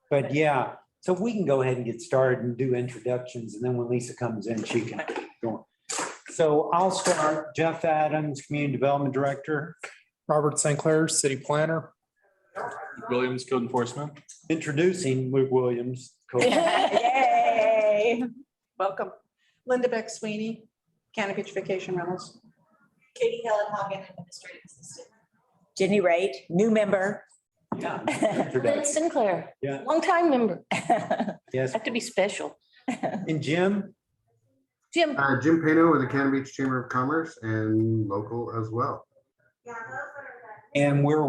But yeah, so we can go ahead and get started and do introductions, and then when Lisa comes in, she can go on. So I'll start. Jeff Adams, Community Development Director. Robert St. Clair, City Planner. Williams, Code Enforcement. Introducing Luke Williams. Yay. Welcome. Linda Beck Sweeney, Canopy Beach Vacation Rentals. Katie Helen Hagen, Administrative Assistant. Jenny Raitt, new member. Yeah. Lynn Introduction. Sinclair, Yeah. longtime member. Yes. Have to be special. And Jim. Jim, Jim Pano with the Cannon Beach Chamber of Commerce and local as well. And we're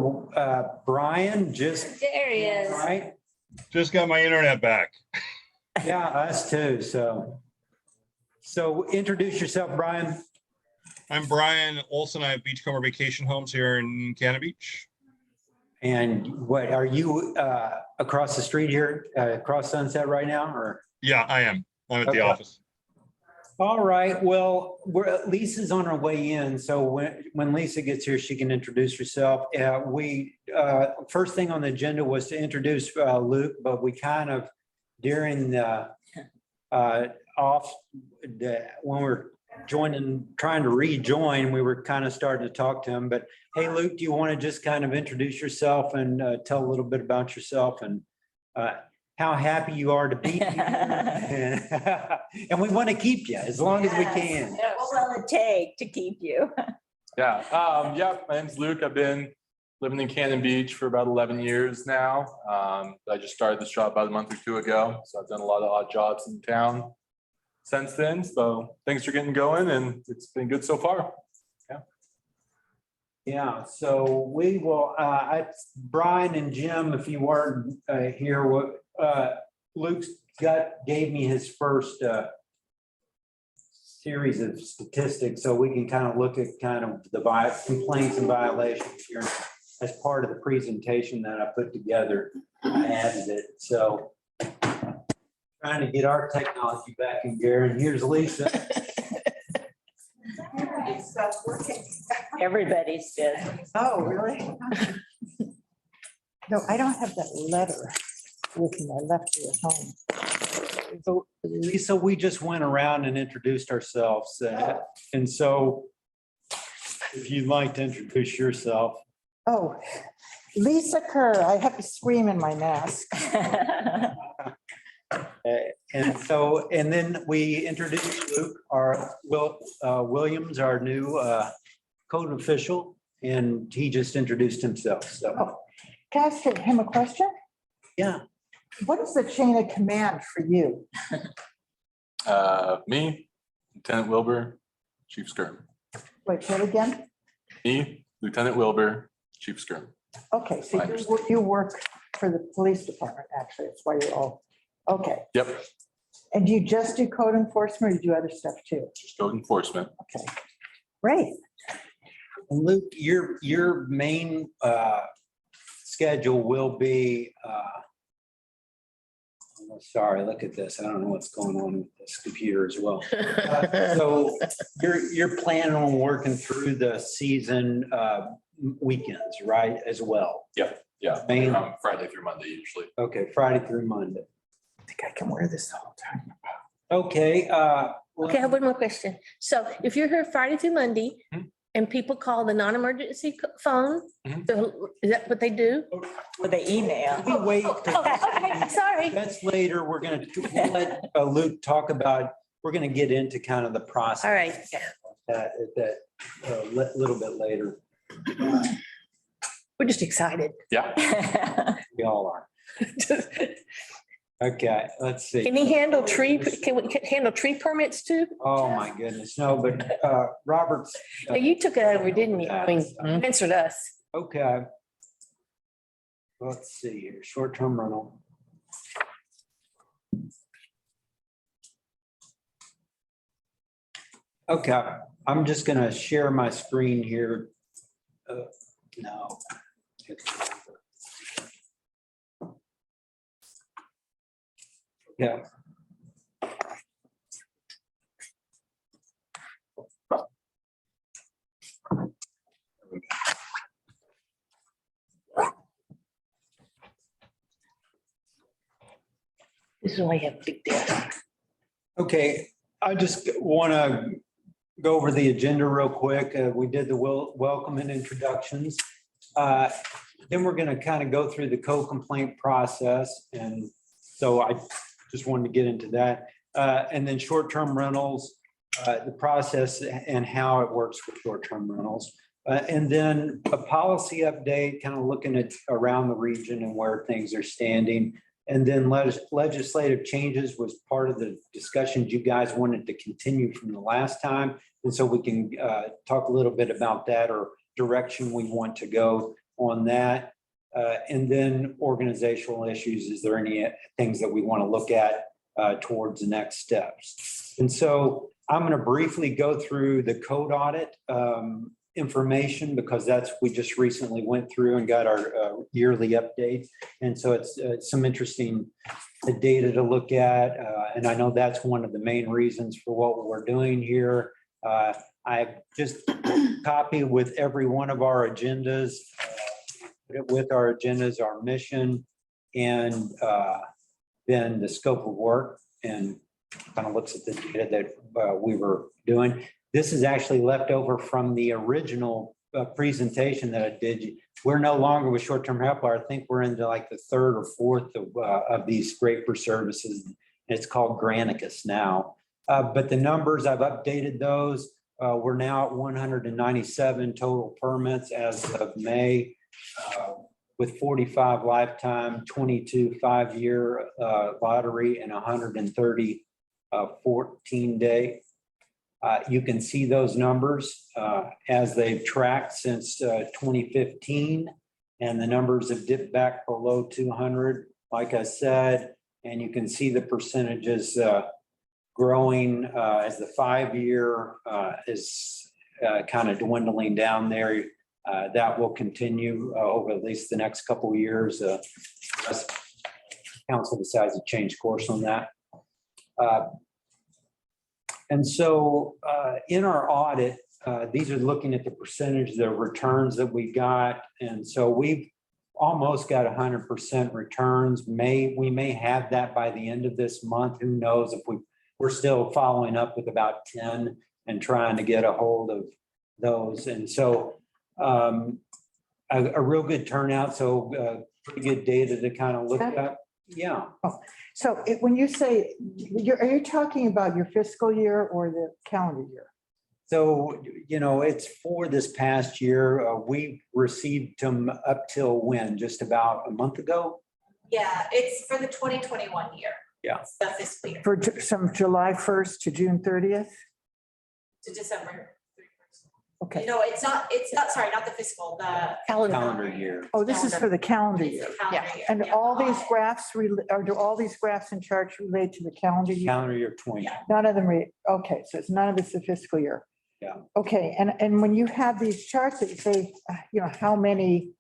Brian, just there he is. right. Just got my internet back. Yeah, us too. So introduce yourself, Brian. I'm Brian Olson. I have Beachcomber Vacation Homes here in Cannon Beach. And what are you across the street here, across Sunset right now, or? Yeah, I am. I'm at Okay. the office. All right. Well, Lisa's on her way in, so when Lisa gets here, she can introduce herself. First thing on the agenda was to introduce Luke, but we kind of during the when we're trying to rejoin, we were kind of starting to talk to him. But hey, Luke, do you want to just kind of introduce yourself and tell a little bit about yourself and how happy you are to be here? And we want to keep you as long as we can. What will it take to keep you? Yeah, my name's Luke. I've been living in Cannon Beach for about 11 years now. I just started this job about a month or two ago, so I've done a lot of odd jobs in town since then. So things are getting going, and it's been good so far. Yeah, so we will, Brian and Jim, if you weren't here, Luke gave me his first series of statistics, so we can kind of look at kind of the complaints and violations here as part of the presentation that I put together. I added it, so trying to get our technology back in gear, and here's Lisa. Everybody's did. Oh, really? No, I don't have that letter with me. I left it at home. So Lisa, we just went around and introduced ourselves, and so if you'd like to introduce yourself. Oh, Lisa Kerr. I have to scream in my mask. And then we introduced Luke, Williams, our new code official, and he just introduced himself. So, Oh, can I ask him a question? yeah. What is the chain of command for you? Me, Lieutenant Wilbur, Chief Skirm. Wait, say it again? Me, Lieutenant Wilbur, Chief Skirm. Okay, so you work for the police department, actually. That's why you're all, okay. Yep, And do you just do code enforcement or do you do other stuff too? just Code Enforcement. Okay, great. And Luke, your main schedule will be. Oh, sorry, look at this. I don't know what's going on with this computer as well. So you're planning on working through the season weekends, right, as well? Yep, yeah, Main- Friday through Monday usually. Okay, Friday through Monday. I think I can wear this the whole time. Okay. Okay, I have one more question. So if you're here Friday through Monday and people call the non-emergency phone, is that what they do? With the email. We wait. Oh, okay, sorry. That's later. We're going to let Luke talk about, we're going to get into kind of the process. All right. That little bit later. We're just excited. Yeah, We all are. Okay, let's see. Can he handle can we handle tree permits too? Oh, my goodness. No, but Robert's, Now, you took it over, didn't you? I mean, answered us. okay. Let's see here, short-term rental. Okay, I'm just gonna share my screen here. No. Yeah. This is why I have big desk. Okay, I just want to go over the agenda real quick. We did the welcome and introductions. Then we're going to kind of go through the co-complaint process. And so I just wanted to get into that. And then short-term rentals, the process and how it works with short-term rentals. And then a policy update, kind of looking at around the region and where things are standing. And then legislative changes was part of the discussions you guys wanted to continue from the last time. And so we can talk a little bit about that or direction we want to go on that. And then organizational issues. Is there any things that we want to look at towards the next steps? And so I'm going to briefly go through the code audit information because we just recently went through and got our yearly update. And so it's some interesting data to look at. And I know that's one of the main reasons for what we're doing here. I've just copied with every one of our agendas, our mission, and then the scope of work, and kind of looks at the data that we were doing. This is actually left over from the original presentation that I did. We're no longer with short-term help. I think we're into like the third or fourth of these scraper services. It's called Granicus now. But the numbers, I've updated those. We're now at 197 total permits as of May, with 45 lifetime, 22 5-year lottery, and 130 14-day. You can see those numbers as they've tracked since 2015, and the numbers have dipped back below 200, like I said, and you can see the percentages growing as the 5-year is kind of dwindling down there. That will continue over at least the next couple of years. Unless council decides to change course on that. And so in our audit, these are looking at the percentage, the returns that we got. And so we've almost got 100% returns. We may have that by the end of this month. Who knows if we're still following up with about 10 and trying to get a hold of those. And so a real good turnout. So pretty good data to kind of look at. Yeah. So when you say, are you talking about your fiscal year or the calendar year? So, it's for this past year. We received them up till when? Just about a month ago? Yeah, it's for the 2021 year. Yeah. It's the fiscal year From July 1st to June 30th? to December 31st. Okay. No, it's not, sorry, not the fiscal, the Calendar year. Oh, this is for the calendar it's year. the calendar year. And Yeah. all these graphs, or do all these graphs and charts relate to the calendar year? Calendar year 20. Yeah. None of them okay, so it's none of it's the fiscal year. Yeah. Okay, and when you have these charts that say, how many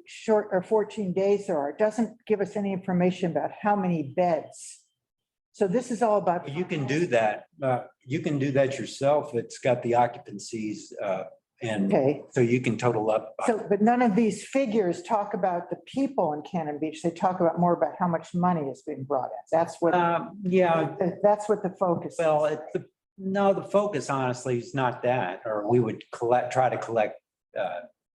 short or 14 days there are, it doesn't give us any information about how many beds. So this is all about. You can do that. You can do that yourself. It's got the occupancies and Okay, so you can total up. so, but none of these figures talk about the people in Cannon Beach. They talk about more about how much money is being brought in. That's what, Yeah, that's what the focus is. well, no, the focus honestly is not that, or we would try to collect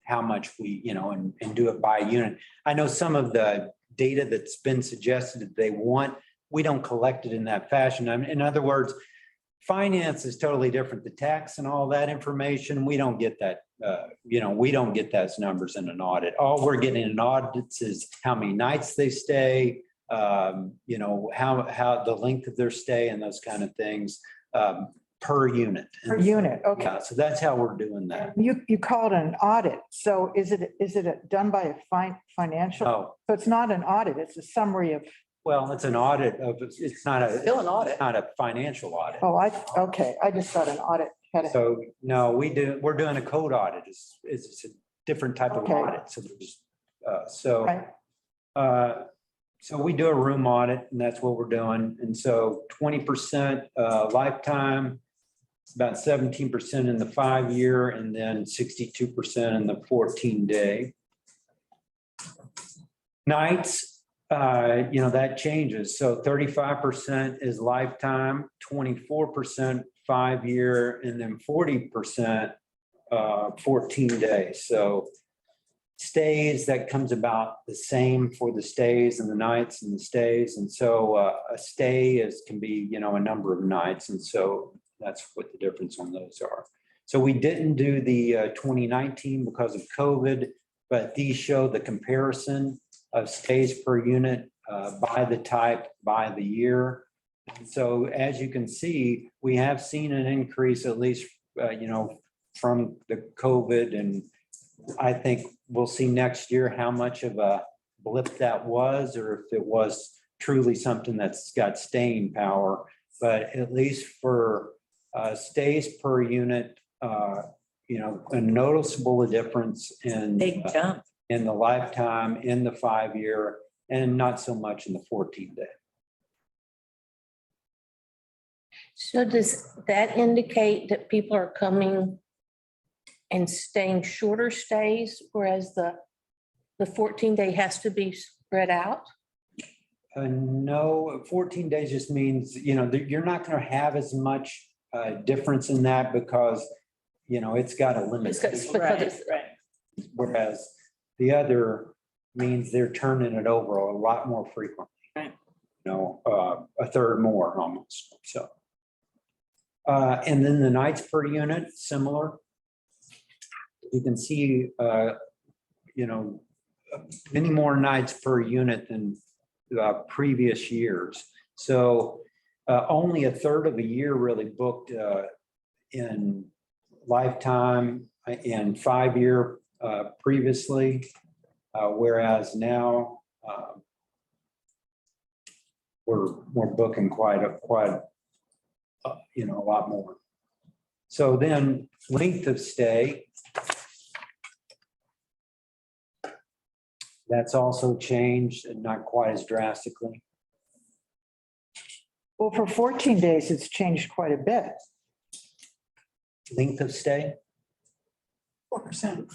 how much we, and do it by unit. I know some of the data that's been suggested that they want, we don't collect it in that fashion. In other words, finance is totally different. The tax and all that information, we don't get that, we don't get those numbers in an audit. All we're getting in audits is how many nights they stay, how the length of their stay and those kind of things per unit. Per unit, okay. Yeah, so that's how we're doing that. You call it an audit. So is it done by a financial? Oh, So it's not an audit, it's a summary of, well, it's an audit of, it's not a. Still an audit. Not a financial audit. okay, I just thought an audit had a, So, no, we're doing a code audit. It's a different type of Okay. audit. So there's, right? so we do a room audit and that's what we're doing. And so 20% lifetime, it's about 17% in the 5-year and then 62% in the 14-day. Nights, That changes. So 35% is lifetime, 24% 5-year, and then 40% 14 days. So stays, that comes about the same for the stays and the nights and the stays. And so a stay can be, a number of nights. And so that's what the difference on those are. So we didn't do the 2019 because of COVID, but these show the comparison of stays per unit by the type, by the year. And so as you can see, we have seen an increase, at least, from the COVID. And I think we'll see next year how much of a blip that was, or if it was truly something that's got staying power. But at least for stays per unit, a noticeable difference in Big jump. in the lifetime, in the 5-year, and not so much in the 14-day. So does that indicate that people are coming and staying shorter stays, whereas the 14-day has to be spread out? No, 14 days just means, that you're not going to have as much difference in that because, it's got a limit. Because Right, it's- right. Whereas the other means they're turning it over a lot more frequently. Right. A third more almost, so. And then the nights per unit, similar. You can see, many more nights per unit than previous years. So only a third of a year really booked in lifetime and 5-year previously, whereas now we're booking quite a lot more. So then length of stay. That's also changed and not quite as drastically. Well, for 14 days, it's changed quite a bit. Length of stay 4%.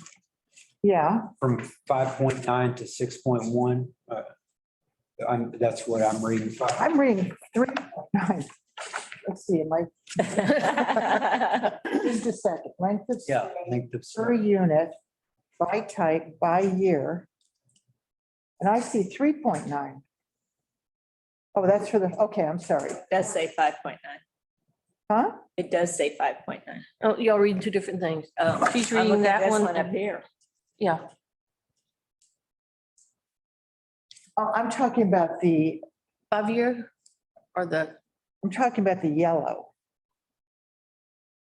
Yeah, from 5.9 to 6.1. That's what I'm reading. I'm reading 3.9. Let's see, am I, just a second, length of Yeah, stay length of per stay. unit, by type, by year. And I see 3.9. Oh, that's for the, okay, I'm sorry. It does say 5.9. Huh? It does say 5.9. Oh, y'all reading two different things. Oh, She's I'm reading looking at that this one. up here. Yeah, Oh, I'm talking about the 5-year or I'm talking about the yellow.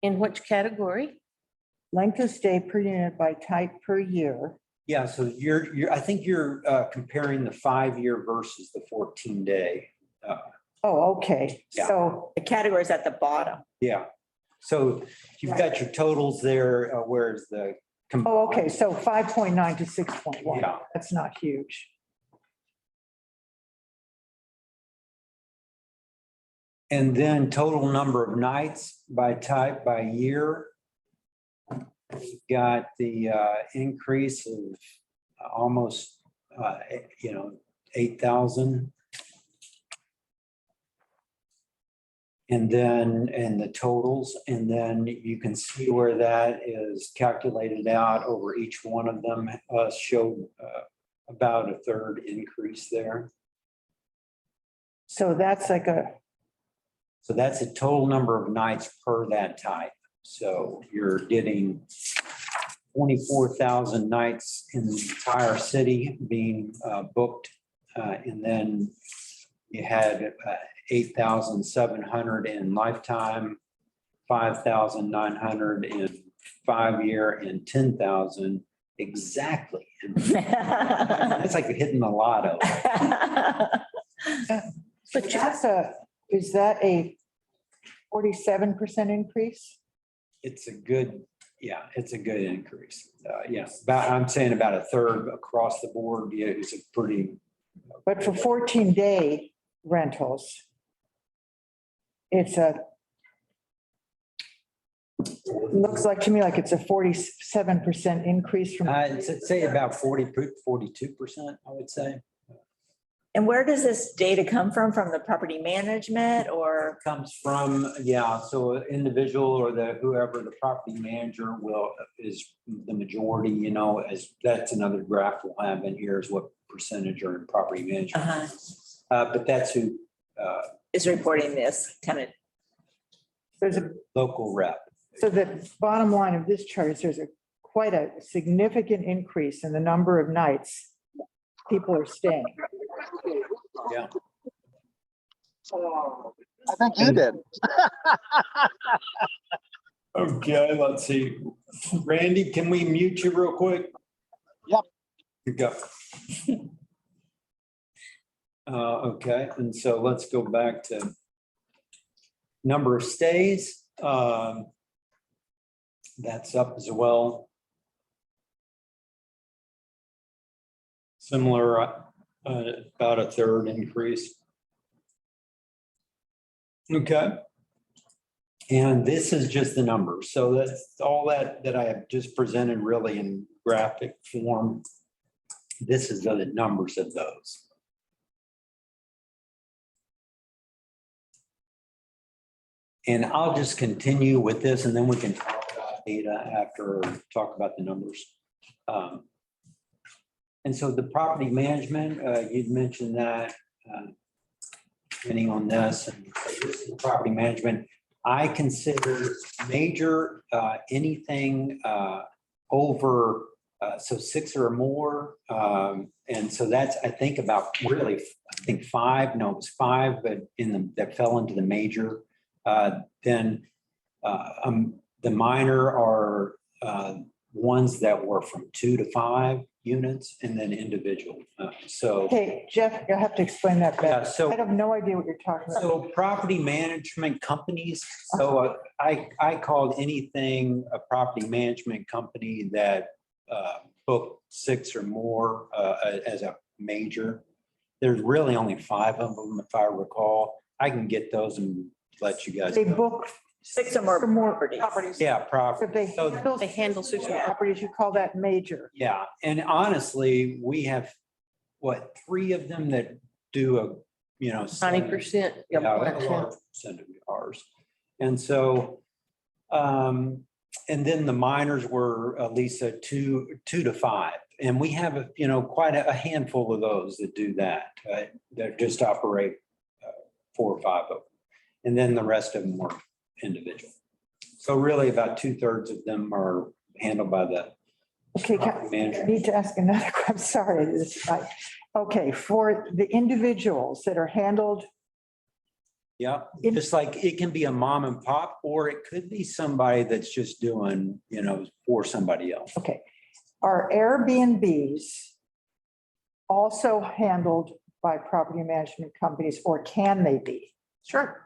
in which category? Length of stay per unit by type per year. Yeah, so I think you're comparing the 5-year versus the 14-day. Oh, okay. Yeah. So, The category is at the bottom. Yeah. So you've got your totals there, whereas the. oh, okay, so 5.9 to 6.1. Yeah. That's not huge. And then total number of nights by type by year. We've got the increase of almost, 8,000. And then, the totals, and then you can see where that is calculated out over each one of them, showed about a third increase there. So that's like So that's a total number of nights per that type. So you're getting 24,000 nights in the entire city being booked. And then you had 8,700 in lifetime, 5,900 in 5-year, and 10,000 exactly. It's like hitting the lotto. but is that a 47% increase? It's a good increase. Yes, I'm saying about a third across the board. Yeah, it's a pretty. But for 14-day rentals, looks like to me like it's a 47% increase from. I'd say about 42%, I would say. And where does this data come from? From the property management or? Comes from, yeah, so an individual or whoever the property manager is the majority, you know, as that's another graph we'll have in here is what percentage are in property management. Uh-huh. But that's who, Is reporting this kind of, There's a, local rep. so the bottom line of this chart is there's quite a significant increase in the number of nights people are staying. Yeah. I think you did. Okay, let's see. Randy, can we mute you real quick? Yep. You go. Okay, and so let's go back to number of stays. That's up as well. Similar, about a third increase. Okay. And this is just the numbers. So that's all that I have just presented really in graphic form. This is the numbers of those. And I'll just continue with this and then we can talk about data after, talk about the numbers. And so the property management, you'd mentioned that, depending on this, and this is property management, I consider major anything over, so 6 or more. And so that's, I think about really, I think 5, no, it was 5, but that fell into the major. Then the minor are ones that were from 2 to 5 units and then individual. So, Okay, Jeff, you'll have to explain that yeah, better. so. I have no idea what you're talking about. So property management companies, so I called anything a property management company that booked 6 or more as a major. There's really only 5 of them, if I recall. I can get those and let you guys They know. book 6 or more for more properties. properties. Yeah, If property. So, They handle 6 or more. properties, you call that major. yeah, and honestly, we have, 3 of them that do a, 90%. Yeah, a large percent of ours. And so, and then the minors were at least a 2 to 5. And we have, quite a handful of those that do that, that just operate 4 or 5 of them. And then the rest of them were individual. So really about 2/3 of them are handled by the Okay, property I manager. need to ask another, I'm sorry. Okay, for the individuals that are handled, Yeah, just like it can be a mom and pop, or it could be somebody that's just doing, for somebody else. okay, are Airbnbs also handled by property management companies, or can they be? Sure.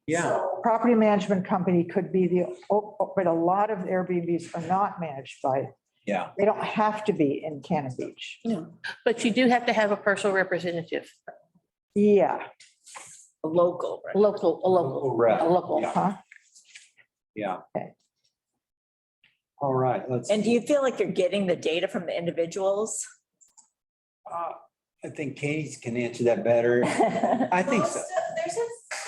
Yeah, Property management company could be but a lot of Airbnbs are not managed by, yeah. they don't have to be in Cannon Beach. But you do have to have a personal representative, Yeah, Local, right? a local, Rep, a local. yeah. huh? Yeah. Okay. All right, let's. And do you feel like you're getting the data from the individuals? I think Katie can answer that better. I think so. There's a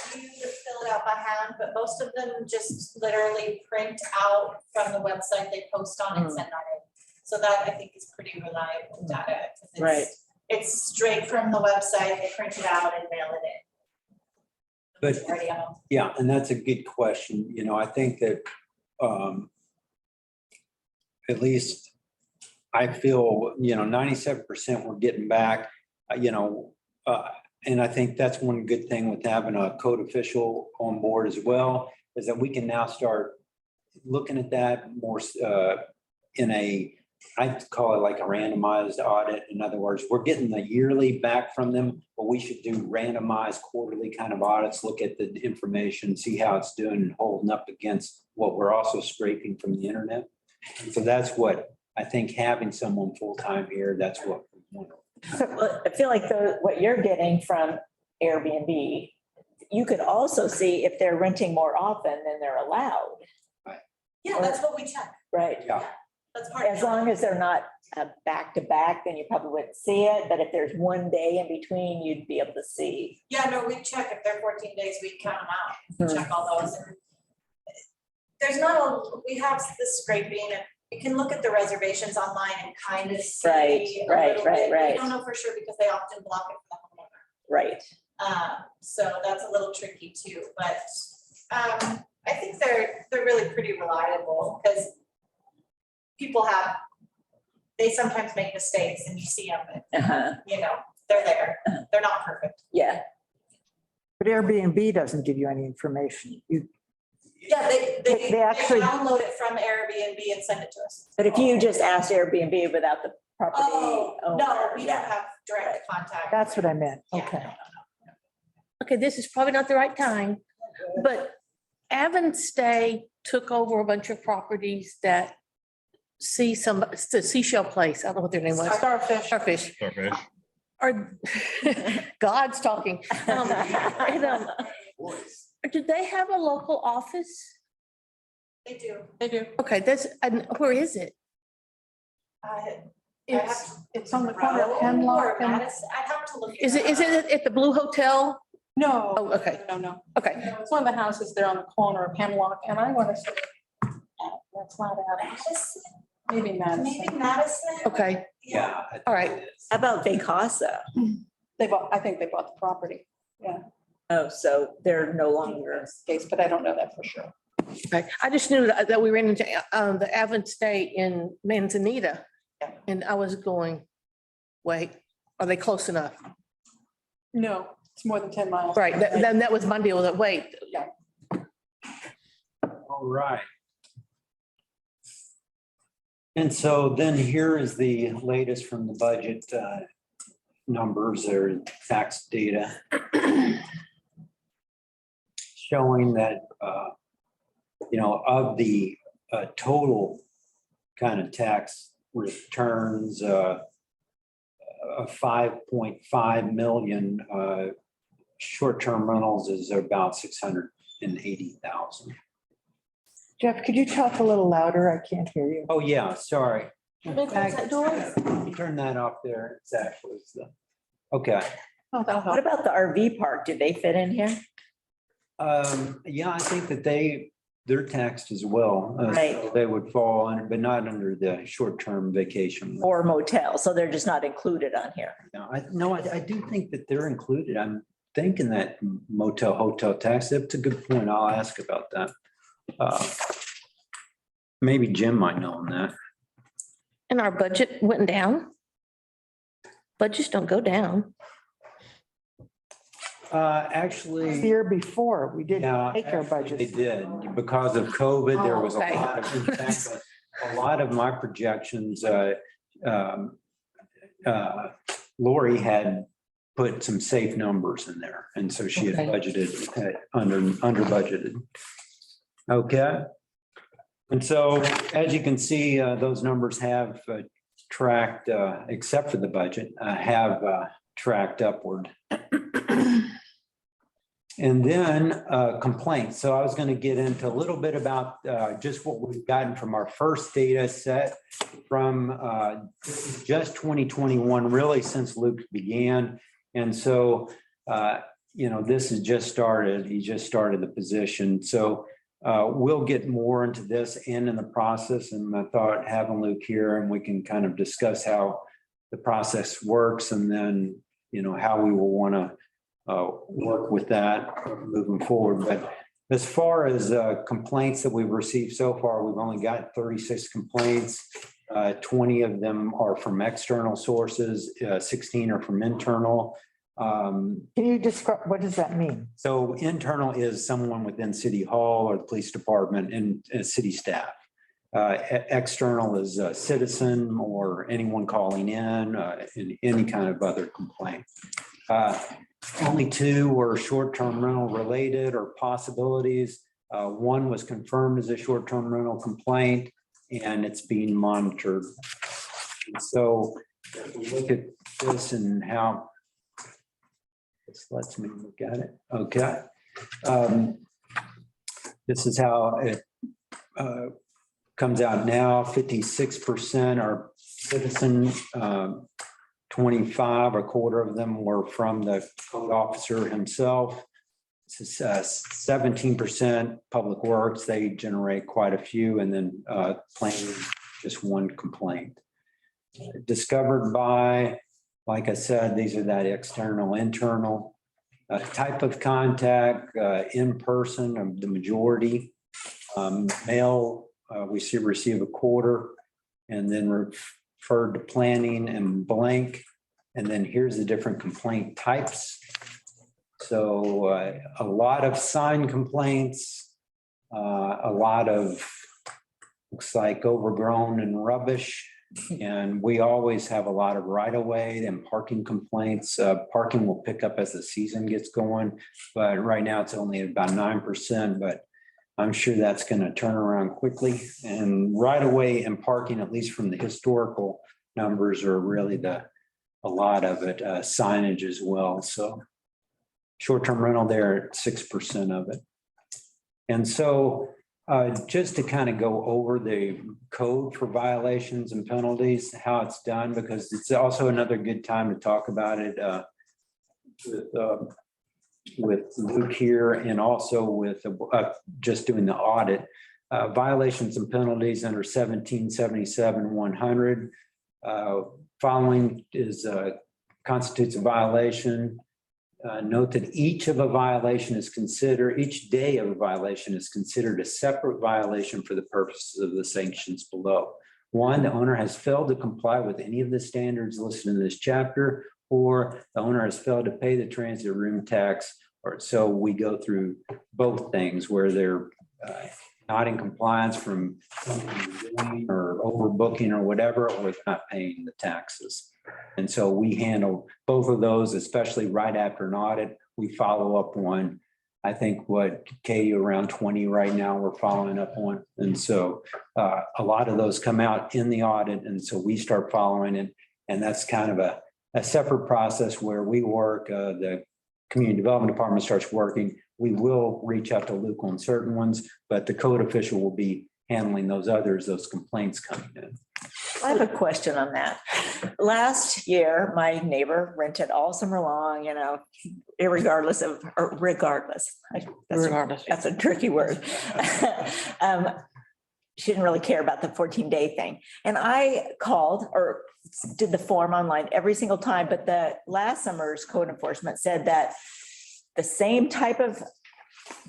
few that fill it out by hand, but most of them just literally print out from the website they post on and send that in. So that I think is pretty reliable data. 'Cause it's- Right. It's straight from the website, they print it out and mail it in. But Majority of them. yeah, and that's a good question. I think that at least I feel, 97% we're getting back, and I think that's one good thing with having a code official on board as well, is that we can now start looking at that more I'd call it like a randomized audit. In other words, we're getting the yearly back from them, but we should do randomized quarterly kind of audits, look at the information, see how it's doing and holding up against what we're also scraping from the internet. So that's what I think, having someone full-time here, that's what we want. Well, I feel like what you're getting from Airbnb, you could also see if they're renting more often than they're allowed, Yeah, that's what we check. right? Yeah. That's part of As it. long as they're not back to back, then you probably wouldn't see it. But if there's one day in between, you'd be able to see. Yeah, no, we check if they're 14 days, we count them out, Hmm. check all those. And there's not a, we have this scraping and you can look at the reservations online and kind of see. Right, a right, little right, bit, but right. We don't know for sure because they often block it for the homeowner. Right. So that's a little tricky too, but I think they're really pretty reliable because people they sometimes make mistakes and you see them and, Uh-huh. you know, they're there. They're not perfect. Yeah. But Airbnb doesn't give you any information. Yeah, they They actually- download it from Airbnb and send it to us. But if you just ask Airbnb without the property. Oh, no, owner, we don't yeah. have direct contact. That's what I meant. Yeah, Okay. no. Okay, this is probably not the right time, but Stay took over a bunch of properties that it's the Seashell Place. I don't know what their name was. Starfish. Starfish. Starfish. Are, God's talking. Do they have a local office? They do. They do. Okay, and where is it? It's on the corner of Hemlock and- Madison. I'd have to look. Is it at the Blue Hotel? No. Oh, okay, No. okay. It's one of the houses there on the corner of Hemlock, and I want to say, that's not Adams, Madison, maybe maybe Madison. Madison. Okay, Yeah. I think all right. it is. How about Vacasa? I think they bought the property. Oh, so they're no longer. Case, but I don't know that for sure. Okay. I just knew that we ran into the Stay in Manzanita. Yeah. And I was going, wait, are they close enough? No, it's more than 10 miles. Right, then that was my deal, that wait. All right. And so then here is the latest from the budget numbers or tax data. Showing that, of the total kind of tax returns, 5.5 million, short-term rentals is about 680,000. Jeff, could you talk a little louder? I can't hear you. Oh, yeah, sorry. Close that door? Turn that off there. It's actually okay. Oh, that'll help. What about the RV park? Do they fit in here? Yeah, I think that they're taxed as well. Right. They would fall under, but not under the short-term vacation. Or motel, so they're just not included on here. No, I do think that they're included. I'm thinking that motel, hotel tax, that's a good point. I'll ask about that. Maybe Jim might know on that. And our budget went down? Budgets don't go down. The Actually, year before, we did yeah, make our actually, they budget. did. Because of COVID, there was a Okay. lot of, in fact, a lot of my projections, Lori had put some safe numbers in there. And so she had Okay. budgeted, under budgeted. Okay. And so as you can see, those numbers have tracked, except for the budget, have tracked upward. And then complaints. So I was going to get into a little bit about just what we've gotten from our first data set from just 2021, really since Luke began. And so, this has just started. He just started the position. So we'll get more into this and in the process. And I thought having Luke here and we can kind of discuss how the process works and then, how we will want to work with that moving forward. But as far as complaints that we've received so far, we've only got 36 complaints. 20 of them are from external sources, 16 are from internal. Can you describe, what does that mean? So internal is someone within City Hall or the police department and city staff. External is a citizen or anyone calling in any kind of other complaint. Only 2 were short-term rental related or possibilities. One was confirmed as a short-term rental complaint and it's being monitored. And so if we look at this and how this lets me look at it. Okay. This is how it comes out now, 56% are citizen, 25, a quarter of them were from the code officer himself. 17% public works, they generate quite a few, and then planning, just one complaint. Discovered by, like I said, these are that external, internal. Type of contact, in person, the majority. Mail, we should receive a quarter, and then referred to planning and blank. And then here's the different complaint types. So a lot of signed complaints, a lot of, looks like overgrown and rubbish. And we always have a lot of right of way and parking complaints. Parking will pick up as the season gets going, but right now it's only about 9%, but I'm sure that's going to turn around quickly. And right of way and parking, at least from the historical numbers, are really a lot of it, signage as well. So short-term rental there at 6% of it. And so just to kind of go over the code for violations and penalties, how it's done, because it's also another good time to talk about it with Luke here, and also with just doing the audit. Violations and penalties under 1777-100. Following is constitutes a violation. Note that each day of a violation is considered a separate violation for the purposes of the sanctions below. One, the owner has failed to comply with any of the standards listed in this chapter, or the owner has failed to pay the transit room tax. Or so we go through both things where they're not in compliance from or overbooking or whatever, or not paying the taxes. And so we handle both of those, especially right after an audit. We follow up on, I think, what, Katie, around 20 right now we're following up on. And so a lot of those come out in the audit. And so we start following it. And that's kind of a separate process where we work, the community development department starts working. We will reach out to Luke on certain ones, but the code official will be handling those others, those complaints coming in. I have a question on that. Last year, my neighbor rented all summer long, irregardless of, or regardless. That's a tricky word. She didn't really care about the 14-day thing. And I called or did the form online every single time, but the last summer's code enforcement said that the same type of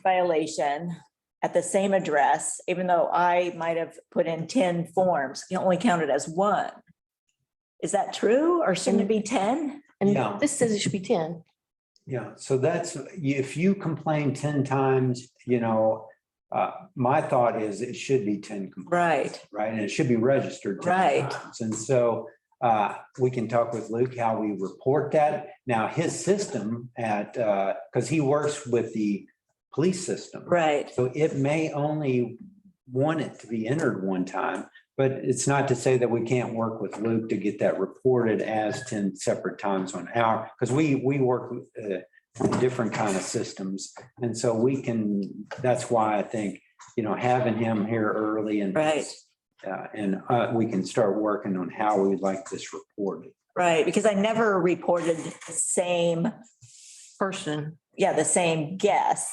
violation at the same address, even though I might have put in 10 forms, it only counted as one. Is that true, or shouldn't it be 10? Yeah. And this says it should be 10. Yeah, so that's, if you complain 10 times, my thought is it should be 10 complaints. Right. And it should be registered 10 Right. times. And so we can talk with Luke how we report that. Now, his system because he works with the police system. Right. So it may only want it to be entered one time, but it's not to say that we can't work with Luke to get that reported as 10 separate times on our, because we work with different kind of systems. And so we can, that's why I think, having him here early and Right. We can start working on how we would like this reported. Right, because I never reported the same Person. Yeah, the same guess.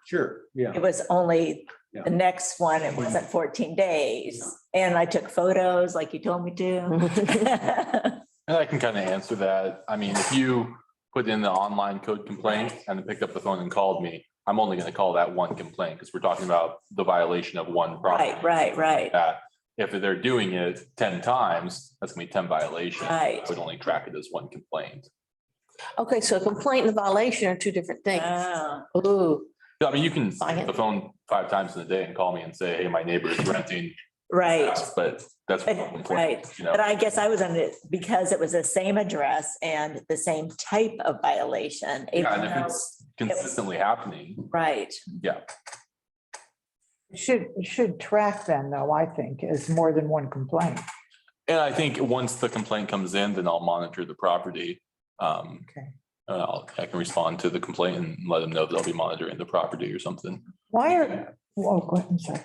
Sure, yeah. It was only Yeah. the next one, it wasn't 14 days. And I took photos like you told me to. And I can kind of answer that. I mean, if you put in the online code complaint and then picked up the phone and called me, I'm only going to call that one complaint because we're talking about the violation of one property. Right. If they're doing it 10 times, that's gonna be 10 violations. Right. I would only track it as one complaint. Okay, so a complaint and violation are two different things. Ah, Ooh, I mean, you can Fine. pick the phone 5 times in a day and call me and say, hey, my neighbor is renting. right. But that's one complaint, Right. But I guess I was on it because it was the same address and the same type of violation. Yeah, even and if though- it's consistently happening, Right. yeah. It should track then, though, I think, as more than one complaint. And I think once the complaint comes in, then I'll monitor the property. Okay. I can respond to the complaint and let them know that I'll be monitoring the property or something. Why are, go ahead, I'm sorry.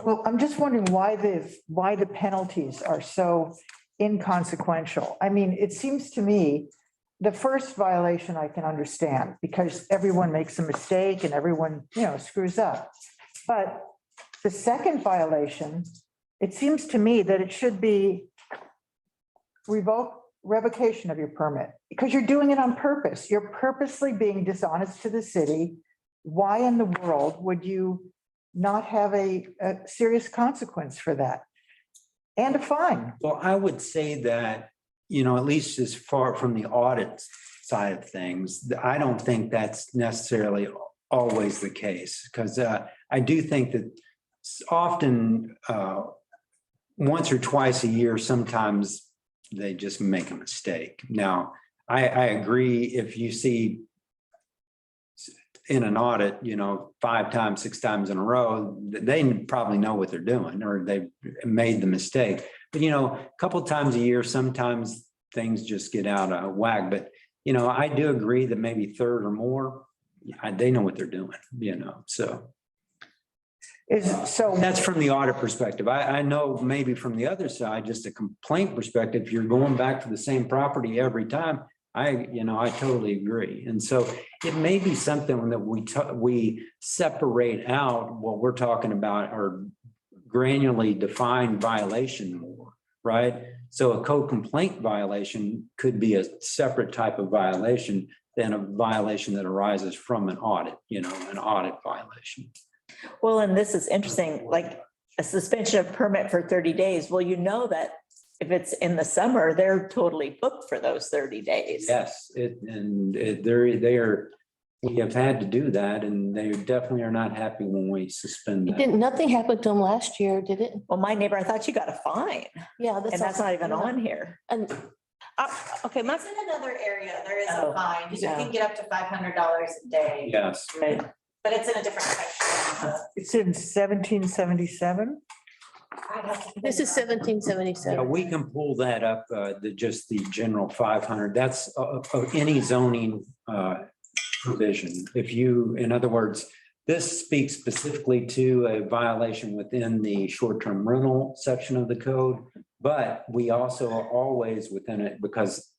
Well, I'm just wondering why the penalties are so inconsequential. I mean, it seems to me the first violation I can understand because everyone makes a mistake and everyone, screws up. But the second violation, it seems to me that it should be revocation of your permit because you're doing it on purpose. You're purposely being dishonest to the city. Why in the world would you not have a serious consequence for that? And a fine. Well, I would say that, at least as far from the audit side of things, I don't think that's necessarily always the case because I do think that often once or twice a year, sometimes they just make a mistake. Now, I agree if you see in an audit, 5 times, 6 times in a row, they probably know what they're doing or they made the mistake. But, a couple of times a year, sometimes things just get out of whack. But, I do agree that maybe third or more, they know what they're doing, so. So That's from the audit perspective. I know maybe from the other side, just a complaint perspective, if you're going back to the same property every time, I totally agree. And so it may be something that we separate out what we're talking about or granularly define violation more, right? So a code complaint violation could be a separate type of violation than a violation that arises from an audit, an audit violation. Well, and this is interesting, like a suspension of permit for 30 days. Well, that if it's in the summer, they're totally booked for those 30 days. Yes, we have had to do that and they definitely are not happy when we suspend that. Nothing happened to them last year, did it? Well, my neighbor, I thought she got a fine Yeah. and that's not even on here. And, okay, It's in another area, there is Oh, a fine, you yeah. can get up to $500 a day, Yes. Right. but it's in a different section. it's in 1777. this is 1777. Yeah, we can pull that up, just the general 500. That's any zoning provision. In other words, this speaks specifically to a violation within the short-term rental section of the code, but we also are always within it because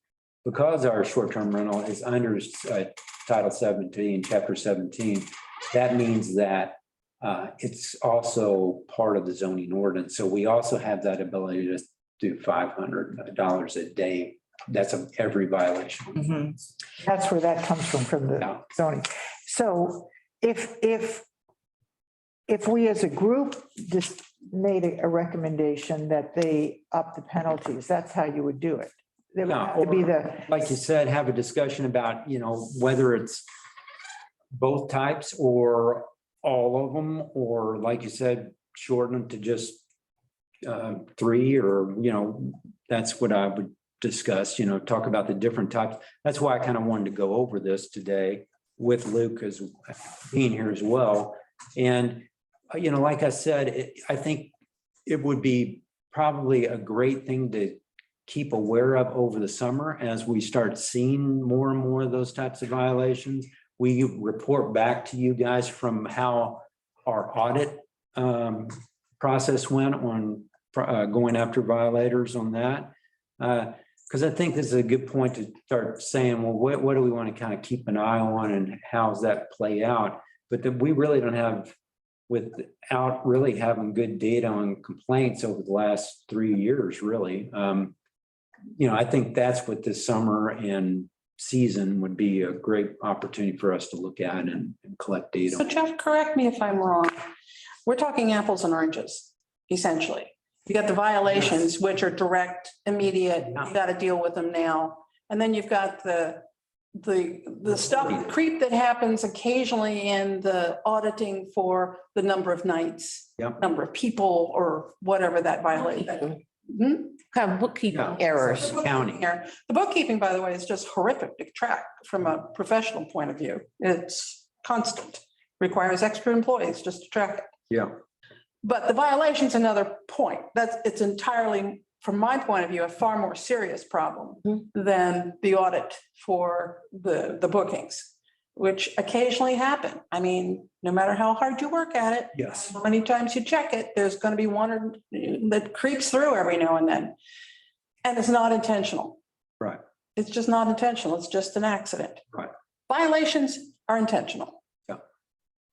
our short-term rental is under Title 17, Chapter 17. That means that it's also part of the zoning ordinance. So we also have that ability to do $500 a day. That's every violation. Mm-hmm. That's where that comes from the Yeah. zoning. So if we as a group just made a recommendation that they up the penalties, that's how you would do it. There would have to be Like you said, have a discussion about, whether it's both types or all of them, or like you said, shorten them to just 3 or, that's what I would discuss, talk about the different types. That's why I kind of wanted to go over this today with Luke as being here as well. And, like I said, I think it would be probably a great thing to keep aware of over the summer as we start seeing more and more of those types of violations. We report back to you guys from how our audit process went on going after violators on that. Because I think this is a good point to start saying, well, what do we want to kind of keep an eye on and how does that play out? But that we really don't have, without really having good data on complaints over the last 3 years, really. I think that's what this summer and season would be a great opportunity for us to look at and collect data. So Jeff, correct me if I'm wrong. We're talking apples and oranges, essentially. You got the violations, which are direct, immediate, you got to deal with them now. And then you've got the stuff, creep that happens occasionally in the auditing for the number of nights, Yep. number of people or whatever that violation. Kind of bookkeeping Yeah. errors. County. Here. The bookkeeping, by the way, is just horrific to track from a professional point of view. It's constant, requires extra employees just to track it. Yeah. But the violation's another point. It's entirely, from my point of view, a far more serious problem than the audit for the bookings. which occasionally happen. I mean, no matter how hard you work at it, Yes. how many times you check it, there's going to be one that creeps through every now and then. And it's not intentional. Right. It's just not intentional. It's just an accident. Right. Violations are intentional. Yeah.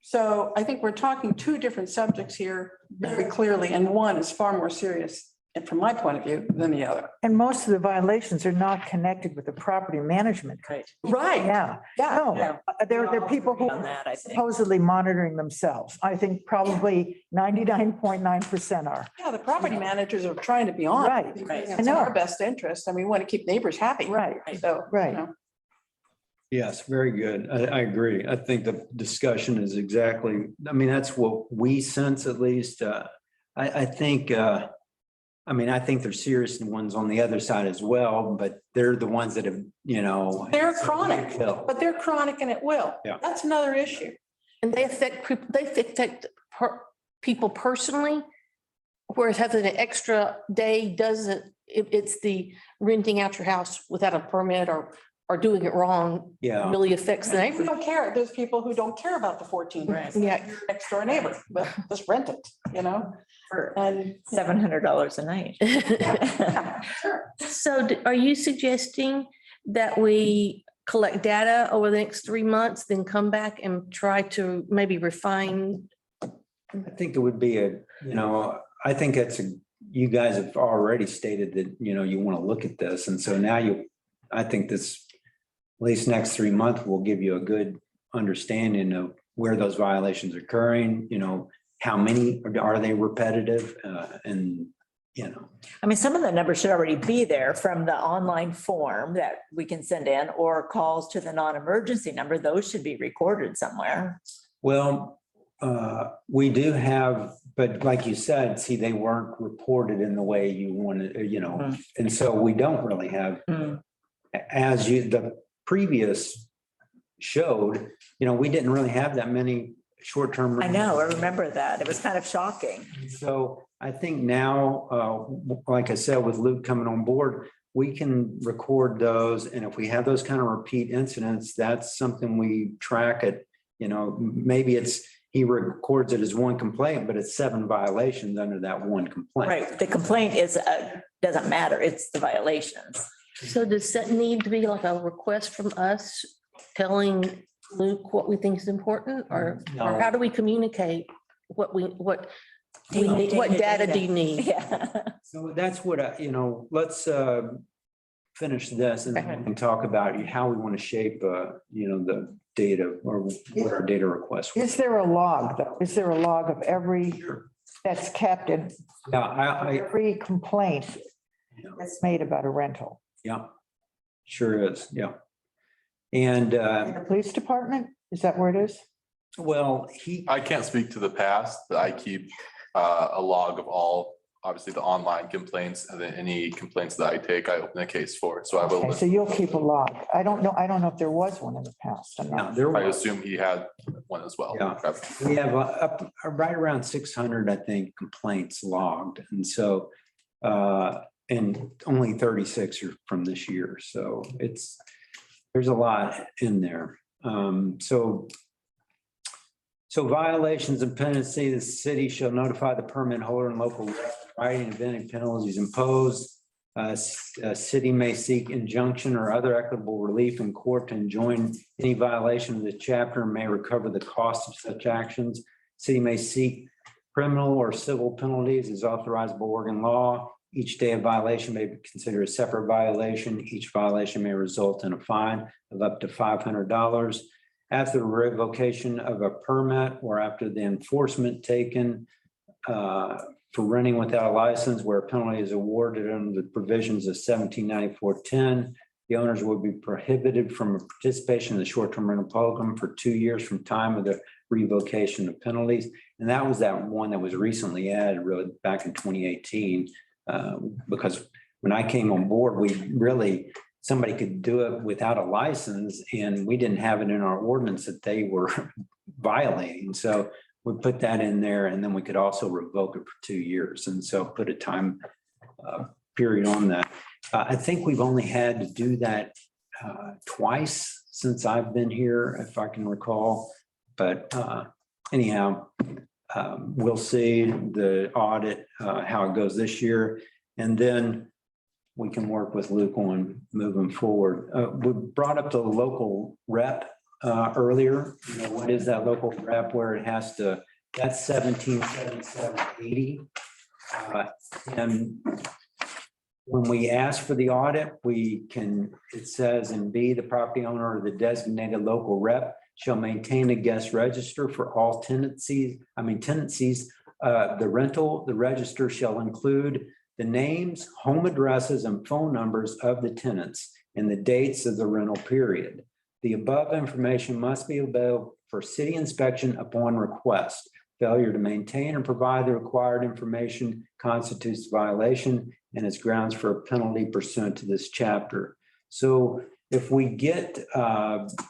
So I think we're talking two different subjects here very clearly, and one is far more serious, and from my point of view, than the other. And most of the violations are not connected with the property management. Right. Right. Yeah, Yeah. no, there are people who On are that, I think. supposedly monitoring themselves. I think probably 99.9% are. Yeah, the property managers are trying to be on. Right, because right. It's I in know. our best interest, and we want to keep neighbors happy. Right, So, right. Yes, very good. I agree. I think the discussion is exactly, I mean, that's what we sense at least. I think, I think they're serious ones on the other side as well, but they're the ones that have, they're chronic, Kill. but they're chronic and it will. Yeah. That's another issue. And they affect people, people personally. Whereas having an extra day doesn't, it's the renting out your house without a permit or doing it wrong Yeah. really affects the We neighborhood. don't care. There's people who don't care about the 14 days. Yeah. Next door neighbor, but just rent it, For and. $700 a night. Yeah, sure. So are you suggesting that we collect data over the next 3 months, then come back and try to maybe refine? I think it would be I think you guys have already stated that, you want to look at this. And so now I think this, at least next 3 months, will give you a good understanding of where those violations are occurring, how many are they repetitive? And I mean, some of the numbers should already be there from the online form that we can send in, or calls to the non-emergency number. Those should be recorded somewhere. Well, we do have, but like you said, see, they weren't reported in the way you wanted, and so we don't really have, as the previous showed, we didn't really have that many short-term. I know, I remember that. It was kind of shocking. So I think now, like I said, with Luke coming on board, we can record those. And if we have those kind of repeat incidents, that's something we track it. Maybe he records it as one complaint, but it's 7 violations under that one complaint. Right. The complaint doesn't matter. It's the violations. So does that need to be like a request from us telling Luke what we think is important, or No. how do we communicate what data do you need? Yeah. So that's what, let's finish this and then we can talk about how we want to shape, the data or what our data requests. Is there a log, though? Is there a log of every, that's kept in Yeah, every complaint that's made about a rental? yeah, sure is. Yeah. And, The police department, is that where it is? well, I can't speak to the past, but I keep a log of all, obviously the online complaints, and then any complaints that I take, I open a case for. So I Okay, will, so you'll keep a log. I don't know if there was one in the past. I'm no, not. there I was, assume he had one as well. Yeah. we have up right around 600, I think, complaints logged. And so, and only 36 are from this year. So there's a lot in there. So violations and penalties, the city shall notify the permit holder and local writing of any penalties imposed. A city may seek injunction or other equitable relief in court to enjoin any violation of the chapter and may recover the cost of such actions. City may seek criminal or civil penalties as authorized by Oregon law. Each day of violation may be considered a separate violation. Each violation may result in a fine of up to $500. After the revocation of a permit or after the enforcement taken for renting without a license where a penalty is awarded under the provisions of 1794-10, the owners will be prohibited from participation in the short-term rental program for 2 years from time of the revocation of penalties. And that was that one that was recently added really back in 2018. Because when I came on board, somebody could do it without a license and we didn't have it in our ordinance that they were violating. So we put that in there and then we could also revoke it for 2 years. And so put a time period on that. I think we've only had to do that twice since I've been here, if I can recall. But anyhow, we'll see the audit, how it goes this year. And then we can work with Luke on moving forward. We brought up the local rep earlier. You know, what is that local rep where it has to, that's 177780. And when we ask for the audit, we can, it says in B, the property owner or the designated local rep shall maintain a guest register for all tenancies. The rental, the register shall include the names, home addresses, and phone numbers of the tenants and the dates of the rental period. The above information must be available for city inspection upon request. Failure to maintain and provide the required information constitutes violation and is grounds for a penalty pursuant to this chapter. So if we get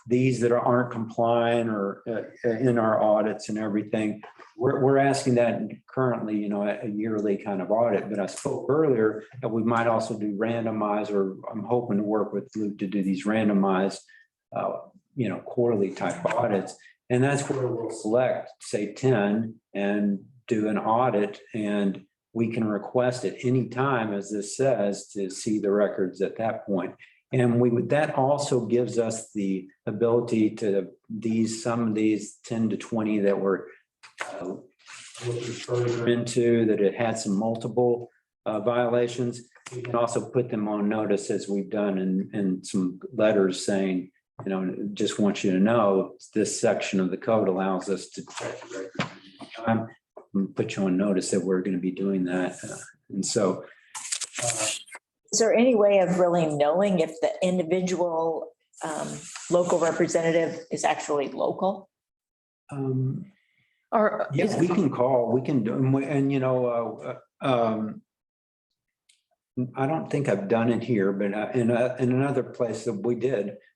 these that aren't compliant or in our audits and everything, we're asking that currently, you know, a yearly kind of audit. But I spoke earlier that we might also do randomized, or I'm hoping to work with Luke to do these randomized, you know, quarterly type audits. And that's where we'll select, say, 10 and do an audit, and we can request at any time, as this says, to see the records at that point. And that also gives us the ability to some of these 10 to 20 that we're looking further into, that it had some multiple violations. We can also put them on notice, as we've done in some letters saying, you know, just want you to know this section of the code allows us to check the record anytime and put you on notice that we're going to be doing that. And so. Is there any way of really knowing if the individual local representative is actually local? Or Yeah, we can call, we can do, and you know, I don't think I've done it here, but in another place that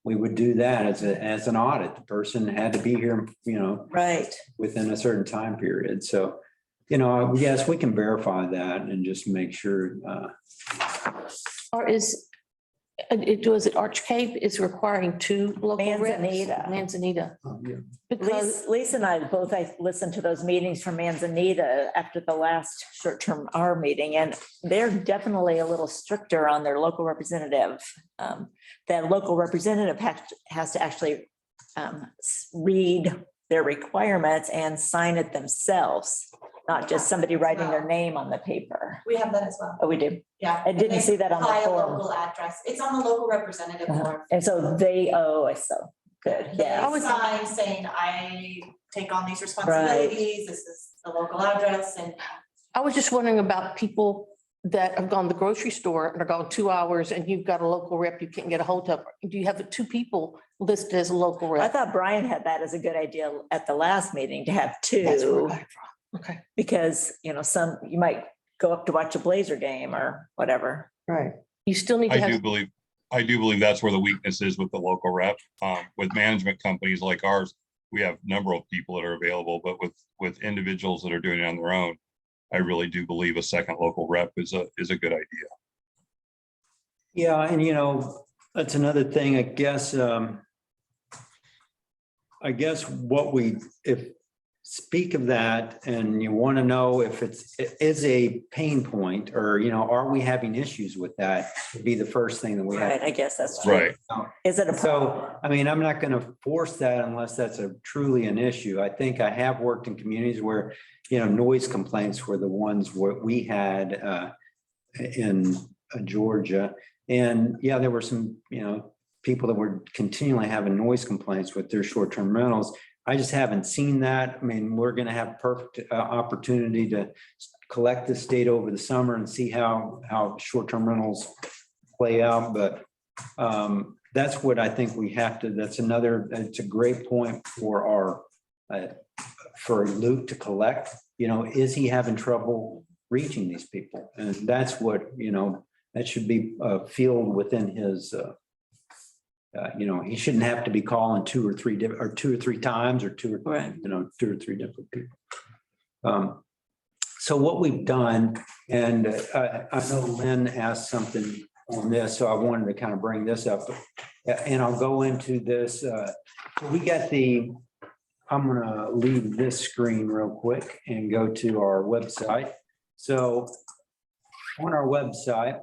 we would do that as an audit. The person had to be here, you know, right, within a certain time period. So, you know, yes, we can verify that and just make sure. or was it Arch Cape is requiring 2 local reps? Manzanita. Yeah. Because Lisa and I both, I listened to those meetings from Manzanita after the last short-term R meeting, and they're definitely a little stricter on their local representative. That local representative has to actually read their requirements and sign it themselves, not just somebody writing their name on the paper. We have that as well. Oh, we do. Yeah. I didn't see that on the Apply a form. local address. It's on the local representative form. And so I so good. They Yeah. sign saying, I take on these responsibilities. This is the local address, and I was just wondering about people that have gone to the grocery store and are gone 2 hours and you've got a local rep you can't get a hold of. Do you have the 2 people listed as a local I rep? thought Brian had that as a good idea at the last meeting to have That's where 2, I got it from. Okay. because, you know, you might go up to watch a Blazer game or whatever. Right. You still need to I do have, believe that's where the weakness is with the local rep. With management companies like ours, we have a number of people that are available, but with individuals that are doing it on their own, I really do believe a second local rep is a good idea. Yeah, and you know, that's another thing, I guess. Speak of that, and you want to know if it is a pain point, or, you know, are we having issues with that? Would be the first thing that we have. Right, I guess that's true. Right. Is it a So, I mean, I'm not going to force that unless that's truly an issue. I think I have worked in communities where, you know, noise complaints were the ones where we had in Georgia. And yeah, there were some, you know, people that were continually having noise complaints with their short-term rentals. I just haven't seen that. I mean, we're going to have perfect opportunity to collect this data over the summer and see how short-term rentals play out. But that's what I think we have to, it's a great point for for Luke to collect. You know, is he having trouble reaching these people? And that's what, you know, that should be a field within his, you know, he shouldn't have to be calling 2 or 3 times or 2 or, you know, 2 or 3 different people. So what we've done, and I know Lynn asked something on this, so I wanted to kind of bring this up. And I'll go into this. We got I'm gonna leave this screen real quick and go to our website. So on our website,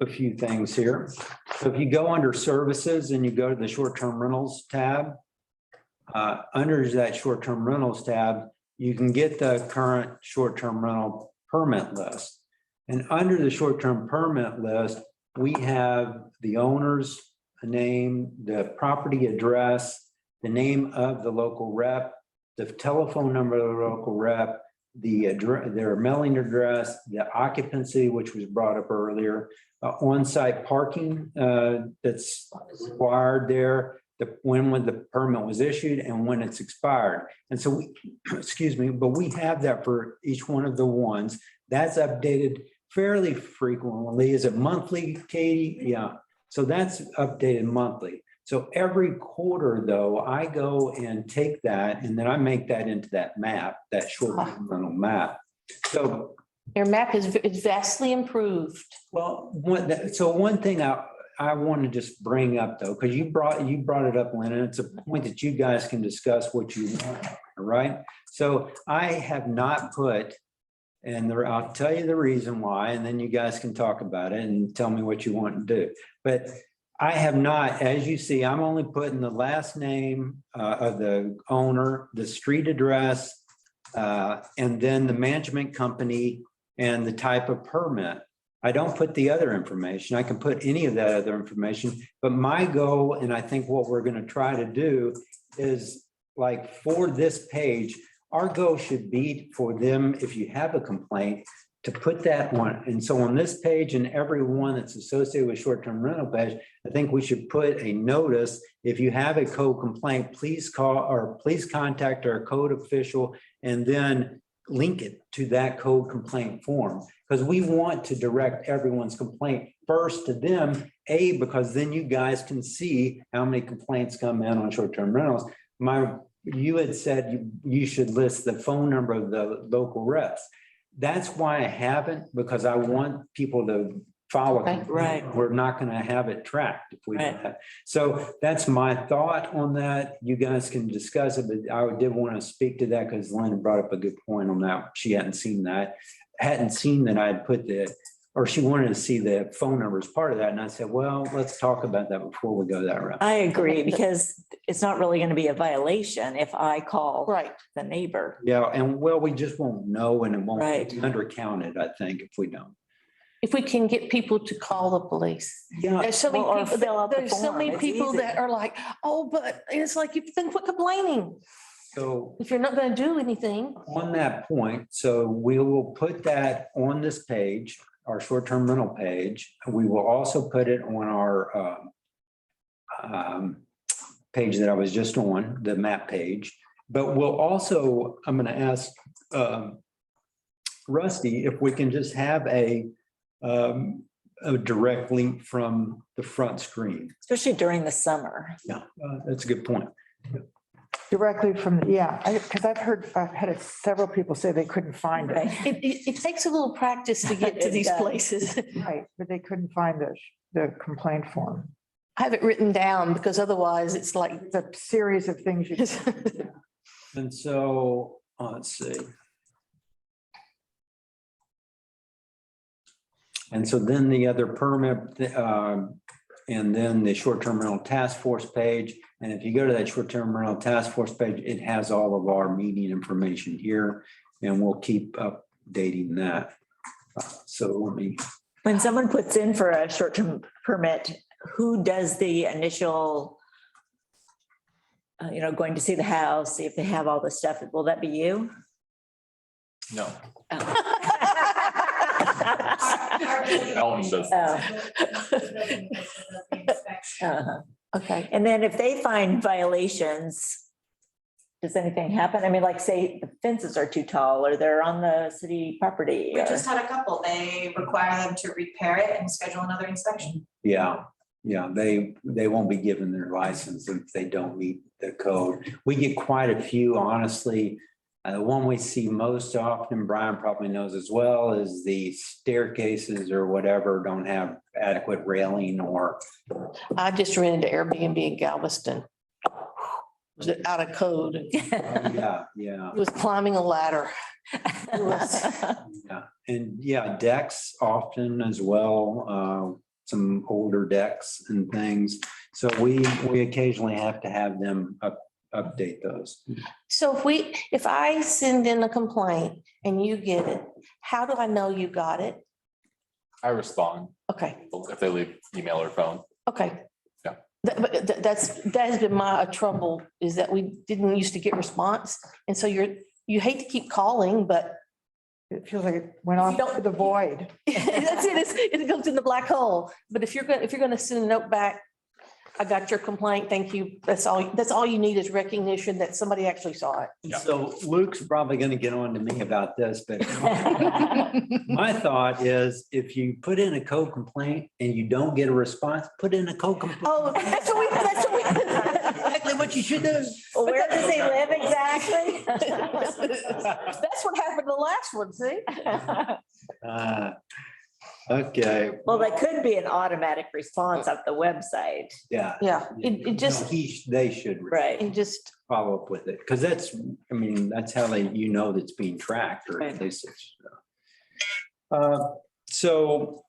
a few things here. So if you go under services and you go to the short-term rentals tab, under that short-term rentals tab, you can get the current short-term rental permit list. And under the short-term permit list, we have the owner's name, the property address, the name of the local rep, the telephone number of the local rep, their mailing address, the occupancy, which was brought up earlier, on-site parking that's required there, when the permit was issued and when it's expired. And so we, excuse me, but we have that for each one of the ones. That's updated fairly frequently. Is it monthly, Katie? Yeah. So that's updated monthly. So every quarter though, I go and take that and then I make that into that map, that short-term rental map. So Your map is vastly improved. well, one thing I want to just bring up though, because you brought it up, Lynn, and it's a point that you guys can discuss what you want, all right? So I have not put, and I'll tell you the reason why, and then you guys can talk about it and tell me what you want to do. But I have not, as you see, I'm only putting the last name of the owner, the street address, and then the management company and the type of permit. I don't put the other information. I can put any of that other information, but my goal, and I think what we're going to try to do is like for this page, our goal should be for them, if you have a complaint, to put that one. And so on this page and every one that's associated with short-term rental page, I think we should put a notice. If you have a code complaint, please call or please contact our code official and then link it to that code complaint form. Because we want to direct everyone's complaint first to them, because then you guys can see how many complaints come in on short-term rentals. You had said you should list the phone number of the local reps. That's why I haven't, because I want people to follow. Okay, right. We're not going to have it tracked if we do Right. that. So that's my thought on that. You guys can discuss it, but I did want to speak to that because Lynn brought up a good point on that. She hadn't seen that. Hadn't seen that I'd put or she wanted to see the phone number as part of that. And I said, well, let's talk about that before we go that route. I agree, because it's not really going to be a violation if I call Right. the neighbor. Yeah, and well, we just won't know and it won't Right. be undercounted, I think, if we don't. If we can get people to call the police. Yeah. There's so many Well, or people, fill out the there's so form. many It's people easy. that are like, oh, but it's like, you then quit complaining. So If you're not going to do anything. on that point, so we will put that on this page, our short-term rental page. We will also put it on our page that I was just on, the map page. But we'll also, I'm going to ask Rusty if we can just have a direct link from the front screen. Especially during the summer. Yeah, that's a good point. Directly from, because I've had several people say they couldn't find it. Right. It takes a little practice to get to It these does. places. Right, but they couldn't find the complaint form. I have it written down because otherwise it's like, It's a series of things you. And so, let's see. And so then the other permit, and then the short-term rental task force page. And if you go to that short-term rental task force page, it has all of our meeting information here, and we'll keep updating that. So let me, When someone puts in for a short-term permit, who does the initial, going to see the house, see if they have all the stuff? Will that be you? No. Oh. Ellen does. Uh-huh. okay. And then if they find violations, does anything happen? I mean, like say the fences are too tall or they're on the city property. We or- just had a couple, they require them to repair it and schedule another inspection. yeah, they won't be given their license if they don't meet the code. We get quite a few, honestly. The one we see most often, Brian probably knows as well, is the staircases or whatever don't have adequate railing or, I just rented an Airbnb in Galveston. Was it out of code? It yeah. was climbing a ladder. Yeah, and yeah, decks often as well, some older decks and things. So we occasionally have to have them update those. So if I send in a complaint and you get it, how do I know you got it? I respond Okay, if they leave email or phone. okay. Yeah. That has been my trouble, is that we didn't used to get response. And so you hate to keep calling, but It feels like it went off to the void. that's it. It goes in the black hole. But if you're gonna send a note back, I got your complaint, thank you. That's all you need is recognition that somebody actually saw it. Yeah. So Luke's probably going to get on to me about this, but my thought is if you put in a code complaint and you don't get a response, put in a code complaint. Oh, that's what we. Exactly what you should do. Well, where does they live exactly? That's what happened the last one, see? Okay, Well, that could be an automatic response of the website. yeah. Yeah, it just, No, they should Right. it just, follow up with it, because that's, I mean, that's how you know that's being tracked, or at least it's. So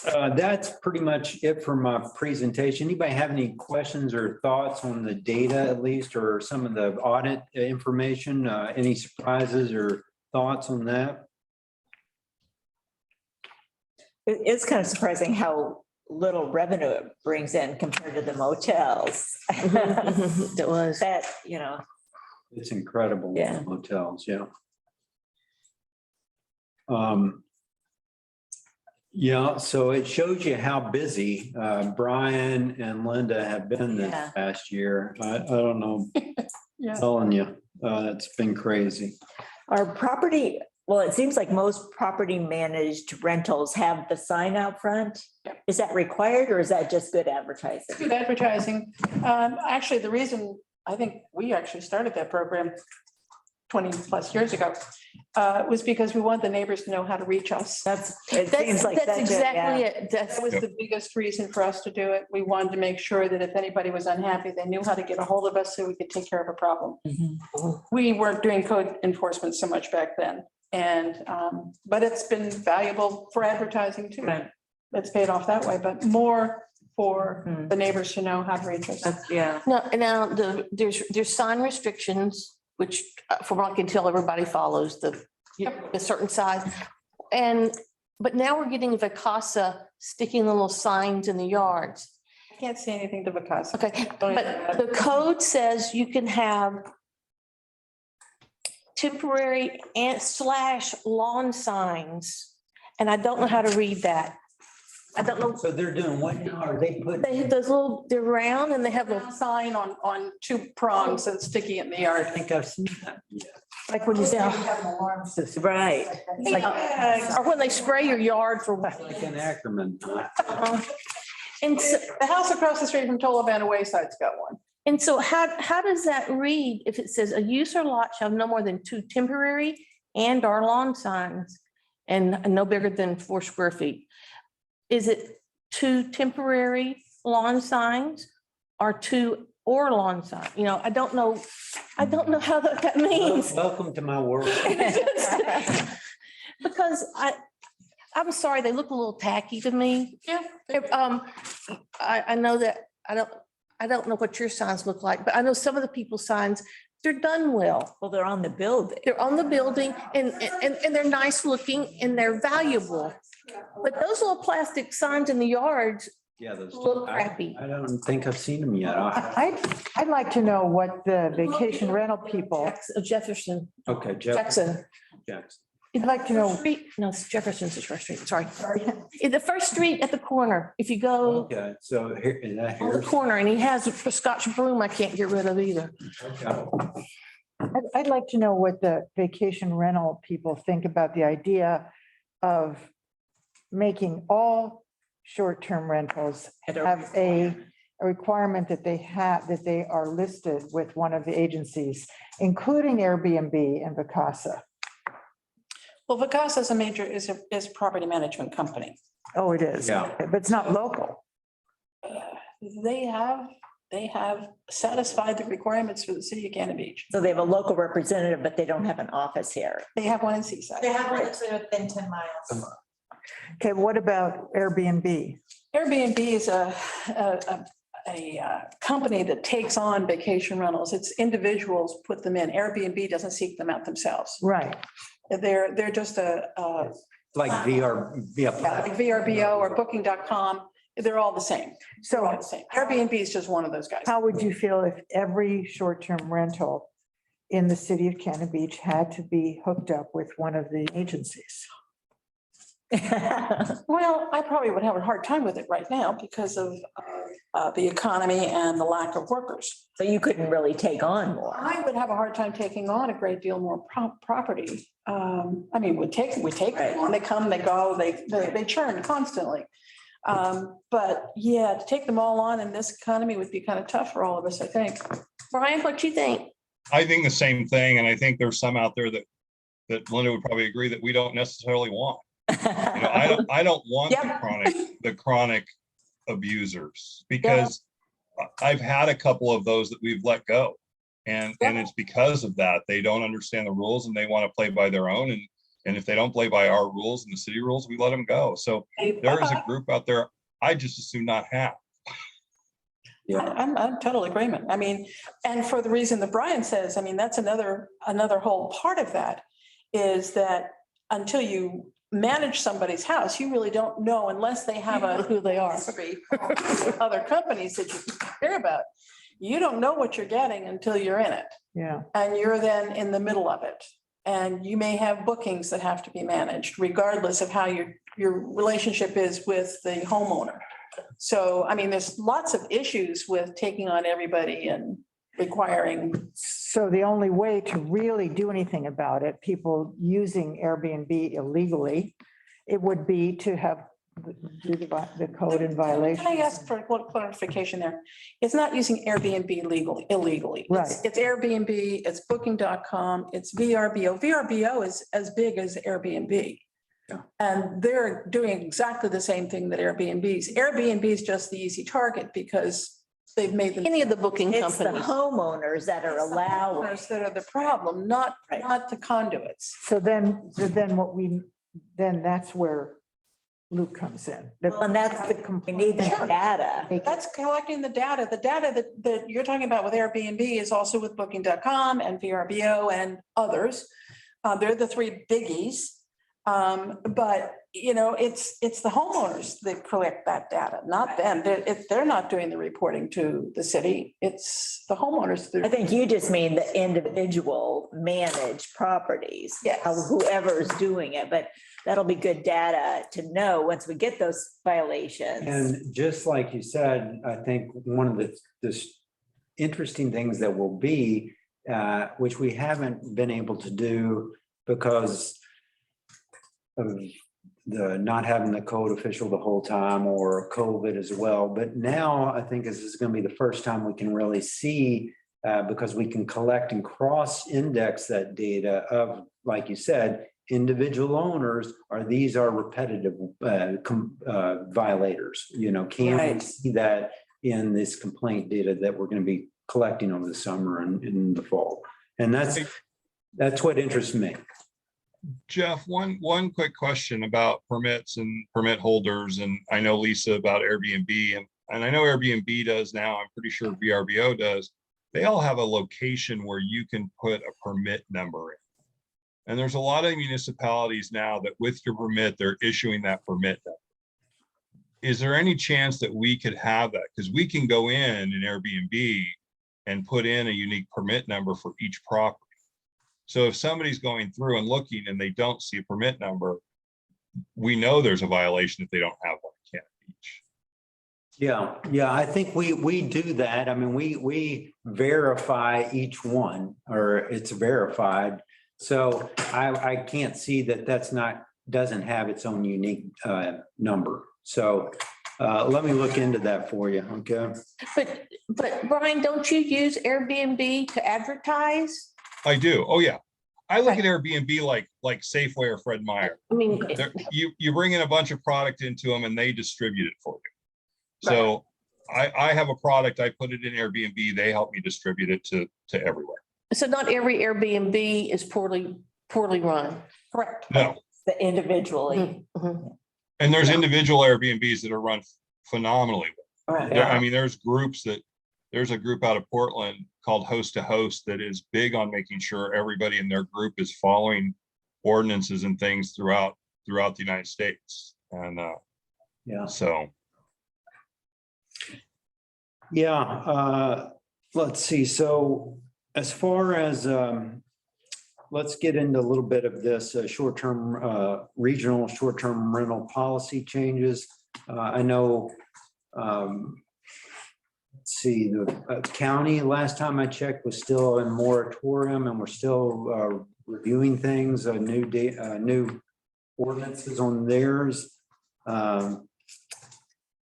that's pretty much it for my presentation. Anybody have any questions or thoughts on the data at least, or some of the audit information? Any surprises or thoughts on that? It's kind of surprising how little revenue it brings in compared to the motels. it was. That, It's incredible. Yeah. Hotels, yeah. Yeah, so it shows you how busy Brian and Linda have been this Yeah. past year. I don't know, Yeah. telling you, it's been crazy. our property, well, it seems like most property managed rentals have the sign out front. Yep. Is that required or is that just good advertising? Good advertising. Actually, the reason I think we actually started that program 20+ years ago was because we want the neighbors to know how to reach us. It seems like That's such a- yeah. exactly it. That's, That was the biggest reason for us to do it. We wanted to make sure that if anybody was unhappy, they knew how to get a hold of us so we could take care of a problem. Mhm. We weren't doing code enforcement so much back then. And, but it's been valuable for advertising too. Right. It's paid off that way, but more for Hmm. the neighbors to know how to reach us. Yeah. now there's sign restrictions, which from what I can tell, everybody follows a certain size. But now we're getting Vacasa sticking little signs in the yards. I can't say anything to Vicasa. Okay, but the code says you can have temporary and / lawn signs. And I don't know how to read that. I don't know. So they're doing what now? Are they putting? They have those little, they're round and they have A little, sign on 2 prongs and sticking it in the yard. I think I've seen that. Yeah. like when you say, Right. or when they spray your yard for. Like in Ackerman. And so, The house across the street from Tolabana Wayside's got one. and so how does that read if it says a use or lot shall have no more than 2 temporary and or lawn signs and no bigger than 4 square feet? Is it 2 temporary lawn signs or 2 or lawn sign? I don't know how that means. Welcome to my world. Because I'm sorry, they look a little tacky to me. Yeah. I know that, I don't know what your signs look like, but I know some of the people's signs, they're done well. Well, they're on the building. They're on the building and they're nice looking and they're valuable. But those little plastic signs in the yards Yeah, those. look crappy. I don't think I've seen them yet. I'd like to know what the vacation rental people, Jefferson, Okay, Jackson. Jackson. I'd like to know, No, it's Jefferson's the first street, sorry. In the first street at the corner, if you go Okay, so here, is that on the here? corner and he has a Scotch broom I can't get rid of either. Okay. I'd like to know what the vacation rental people think about the idea of making all short-term rentals have a requirement that they are listed with one of the agencies, including Airbnb and Vacasa. Well, Vicasa is a major, is a property management company. Oh, it is. Yeah. But it's not local. They have satisfied the requirements for the city of Cannon Beach. So they have a local representative, but they don't have an office here. They have one in Seaside. They have one that's within 10 miles. Okay, what about Airbnb? Airbnb is a company that takes on vacation rentals. It's individuals put them in. Airbnb doesn't seek them out themselves. Right. They're just Like like VRBO or Booking.com. They're all the same. They're all So the same. Airbnb is just one of those guys. how would you feel if every short-term rental in the city of Cannon Beach had to be hooked up with one of the agencies? Well, I probably would have a hard time with it right now because of the economy and the lack of workers. So you couldn't really take on more. I would have a hard time taking on a great deal more property. I mean, we take them on, they come, they go, they churn constantly. But yeah, to take them all on in this economy would be kind of tough for all of us, I think. Brian, what do you think? I think the same thing, and I think there's some out there that Linda would probably agree that we don't necessarily want. You know, I don't want the chronic abusers, because I've had a couple of those that we've let go. And it's because of that. They don't understand the rules and they want to play by their own. And if they don't play by our rules and the city rules, we let them go. So there is a group out there I just assume not have. I'm total agreement. I mean, and for the reason that Brian says, I mean, that's another whole part of that is that until you manage somebody's house, you really don't know unless they have Who they are. history of other companies that you care about. You don't know what you're getting until you're in it. Yeah. And you're then in the middle of it. And you may have bookings that have to be managed regardless of how your relationship is with the homeowner. So, I mean, there's lots of issues with taking on everybody and requiring. So the only way to really do anything about it, people using Airbnb illegally, it would be to have do the code in violation. Can I ask for one clarification there? It's not using Airbnb illegally. Right. It's Airbnb, it's Booking.com, it's VRBO. VRBO is as big as Airbnb. Yeah. And they're doing exactly the same thing that Airbnb's. Airbnb is just the easy target because they've made them. Any of the booking It's the companies. homeowners that are allowing. Owners that are the problem, not the conduits. So then that's where Luke comes in. Well, and that's we need the data. That's collecting the data. The data that you're talking about with Airbnb is also with Booking.com and VRBO and others. They're the three biggies. But you know, it's the homeowners that collect that data, not them. They're not doing the reporting to the city. It's the homeowners. I think you just mean the individual managed properties. Yes. Whoever's doing it, but that'll be good data to know once we get those violations. And just like you said, I think one of the interesting things that will be, which we haven't been able to do because of the not having the code official the whole time or COVID as well. But now I think this is going to be the first time we can really see, because we can collect and cross-index that data of, like you said, individual owners, or these are repetitive violators. You know, can we see that in this complaint data that we're going to be collecting over the summer and in the fall? And that's what interests me. Jeff, one quick question about permits and permit holders. And I know Lisa about Airbnb and I know Airbnb does now, I'm pretty sure VRBO does. They all have a location where you can put a permit number in. And there's a lot of municipalities now that with your permit, they're issuing that permit number. Is there any chance that we could have that? Because we can go in Airbnb and put in a unique permit number for each property. So if somebody's going through and looking and they don't see a permit number, we know there's a violation if they don't have one in Cannon Beach. Yeah, I think we do that. I mean, we verify each one, or it's verified. So I can't see that doesn't have its own unique number. So let me look into that for you, okay? But Brian, don't you use Airbnb to advertise? I do. Oh, yeah. I look at Airbnb like Safeway or Fred Meyer. I mean, You bring in a bunch of product into them and they distribute it for you. So I have a product, I put it in Airbnb, they help me distribute it to everywhere. so not every Airbnb is poorly run. Correct. No, The individually. Mhm. and there's individual Airbnbs that are run phenomenally. Right. I mean, there's a group out of Portland called Host to Host that is big on making sure everybody in their group is following ordinances and things throughout the United States. And Yeah. so, Yeah, let's see. So as far as, let's get into a little bit of this short-term, regional short-term rental policy changes. I know, let's see, the county, last time I checked, was still in moratorium, and we're still reviewing things, new ordinances on theirs.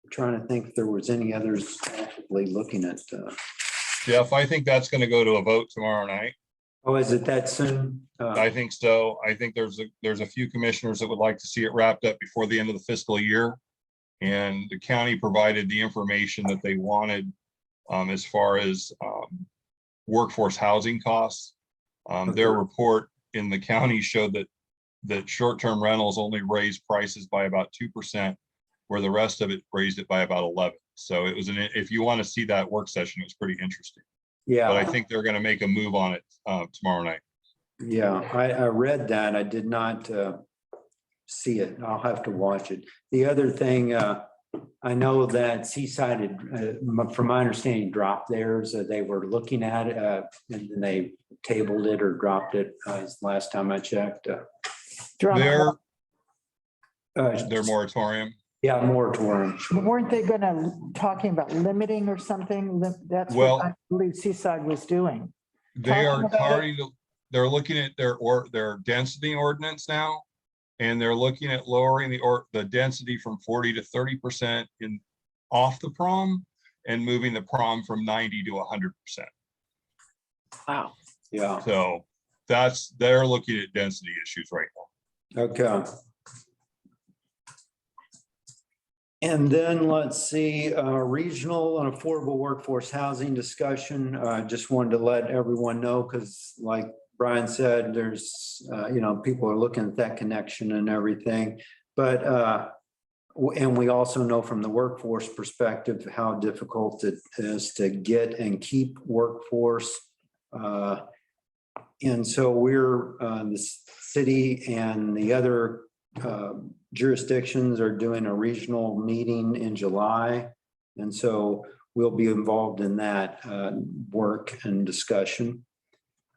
Trying to think if there was any others actively looking at. Jeff, I think that's going to go to a vote tomorrow night. Oh, is it that soon? I think so. I think there's a few commissioners that would like to see it wrapped up before the end of the fiscal year. And the county provided the information that they wanted as far as workforce housing costs. Their report in the county showed that short-term rentals only raised prices by about 2%, where the rest of it raised it by about 11. So it was if you want to see that work session, it was pretty interesting. Yeah. But I think they're going to make a move on it tomorrow night. Yeah, I read that. I did not see it. I'll have to watch it. The other thing, I know that Seaside, from my understanding, dropped theirs. They were looking at it and then they tabled it or dropped it last time I checked. Their Uh, moratorium. Yeah, moratorium. Weren't they talking about limiting or something? That's Well- what I believe Seaside was doing. They are Talking about it. starting to, they're looking at their density ordinance now. And they're looking at lowering the density from 40 to 30% off the prom and moving the prom from 90 to 100%. Wow. Yeah, So they're looking at density issues right now. okay. And then let's see, regional and affordable workforce housing discussion. Just wanted to let everyone know, because like Brian said, there's, people are looking at that connection and everything. But, and we also know from the workforce perspective, how difficult it is to get and keep workforce. And so the city and the other jurisdictions are doing a regional meeting in July. And so we'll be involved in that work and discussion.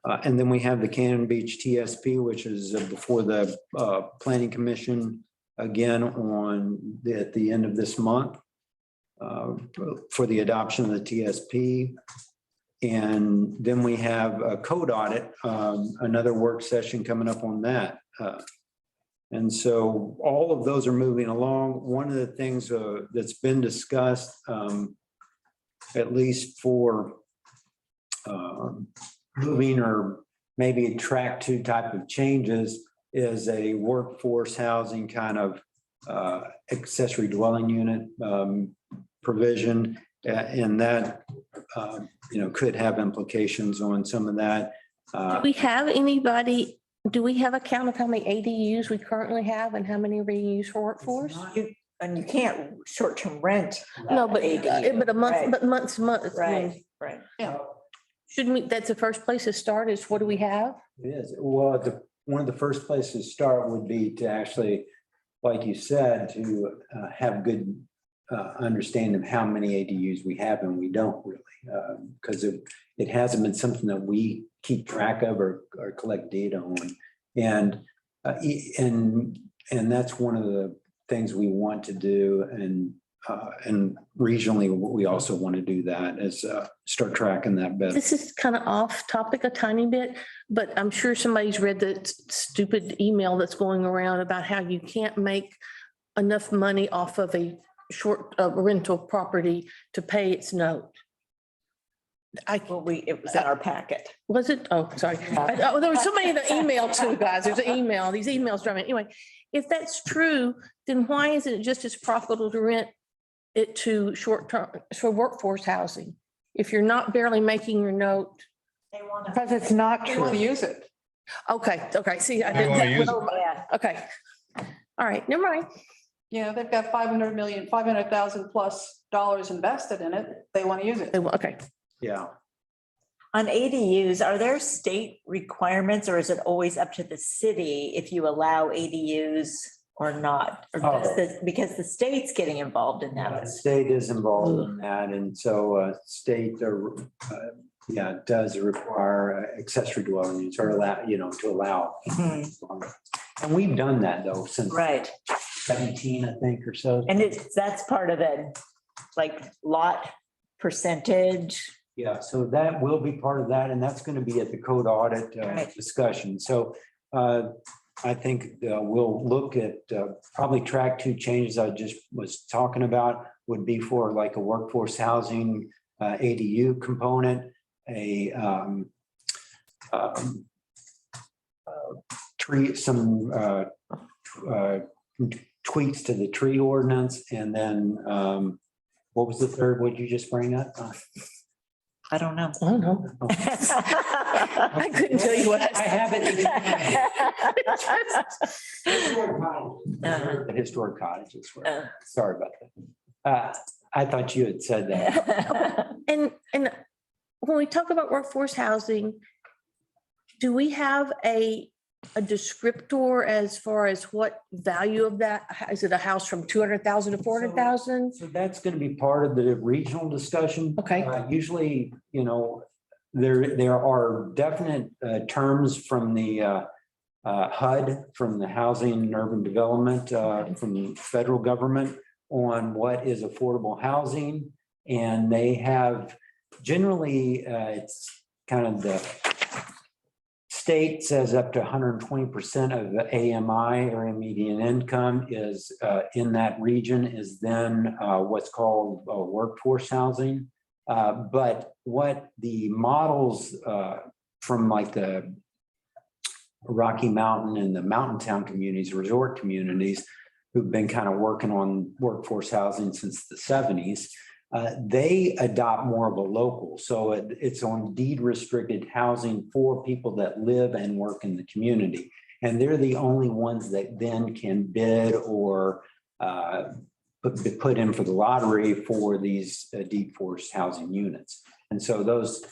And then we have the Cannon Beach TSP, which is before the Planning Commission again at the end of this month for the adoption of the TSP. And then we have a code audit, another work session coming up on that. And so all of those are moving along. One of the things that's been discussed, at least for moving or maybe a track 2 type of changes, is a workforce housing kind of accessory dwelling unit provision. And that, could have implications on some of that. Do we have a count of how many ADUs we currently have and how many we use for workforce? And you can't short-term rent. No, but a month, Right. but months, Right. shouldn't we, that's the first place to start is what do we have? It is. Well, one of the first places to start would be to actually, like you said, to have good understanding of how many ADUs we have, and we don't really, because it hasn't been something that we keep track of or collect data on. And that's one of the things we want to do. And regionally, we also want to do that is start tracking that better. This is kind of off topic a tiny bit, but I'm sure somebody's read the stupid email that's going around about how you can't make enough money off of a short rental property to pay its note. It was in our packet. Was it? Oh, sorry. Oh, there was so many in the email too, guys. There's an email, these emails driving. Anyway, if that's true, then why isn't it just as profitable to rent it to short-term, for workforce housing? If you're not barely making your note. They want to. Because it's not They want to true. use it. Okay, see, I They wanna use didn't. it. Yeah. Okay. All right, never mind. You know, they've got 500,000 plus dollars invested in it. They want to use it. Okay. Yeah. On ADUs, are there state requirements or is it always up to the city if you allow ADUs or not? Or does because the state's getting involved in The that. state is involved in that, and so state, does require accessory dwelling units or allow, to allow. And we've done that though since Right. 17, I think, or so. And that's part of it, like lot percentage. Yeah, so that will be part of that, and that's going to be at the code audit Right. discussion. So I think we'll look at probably track 2 changes I just was talking about would be for like a workforce housing ADU component, a tree, some tweaks to the tree ordinance, and then what was the third? What did you just bring up? I don't know. I don't know. I couldn't tell you what. I have it. The historic cottages. Sorry about that. I thought you had said that. And when we talk about workforce housing, do we have a descriptor as far as what value of that? Is it a house from 200,000 to 400,000? So that's going to be part of the regional discussion. Okay. Usually, there are definite terms from the HUD, from the Housing and Urban Development, from the federal government on what is affordable housing. And they have generally, it's kind of the state says up to 120% of the AMI, area median income, is in that region is then what's called workforce housing. But what the models from like the Rocky Mountain and the mountain town communities, resort communities, who've been kind of working on workforce housing since the 70s, they adopt more of a local. So it's on deed restricted housing for people that live and work in the community. And they're the only ones that then can bid or put in for the lottery for these deed forced housing units. And so those,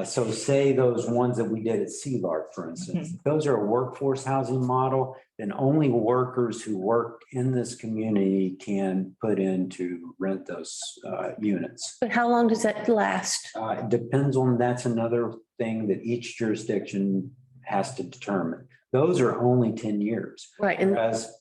so say those ones that we did at CLARC, for instance, those are a workforce housing model, then only workers who work in this community can put in to rent those units. But how long does that last? It depends on, that's another thing that each jurisdiction has to determine. Those are only 10 years. Right, and Whereas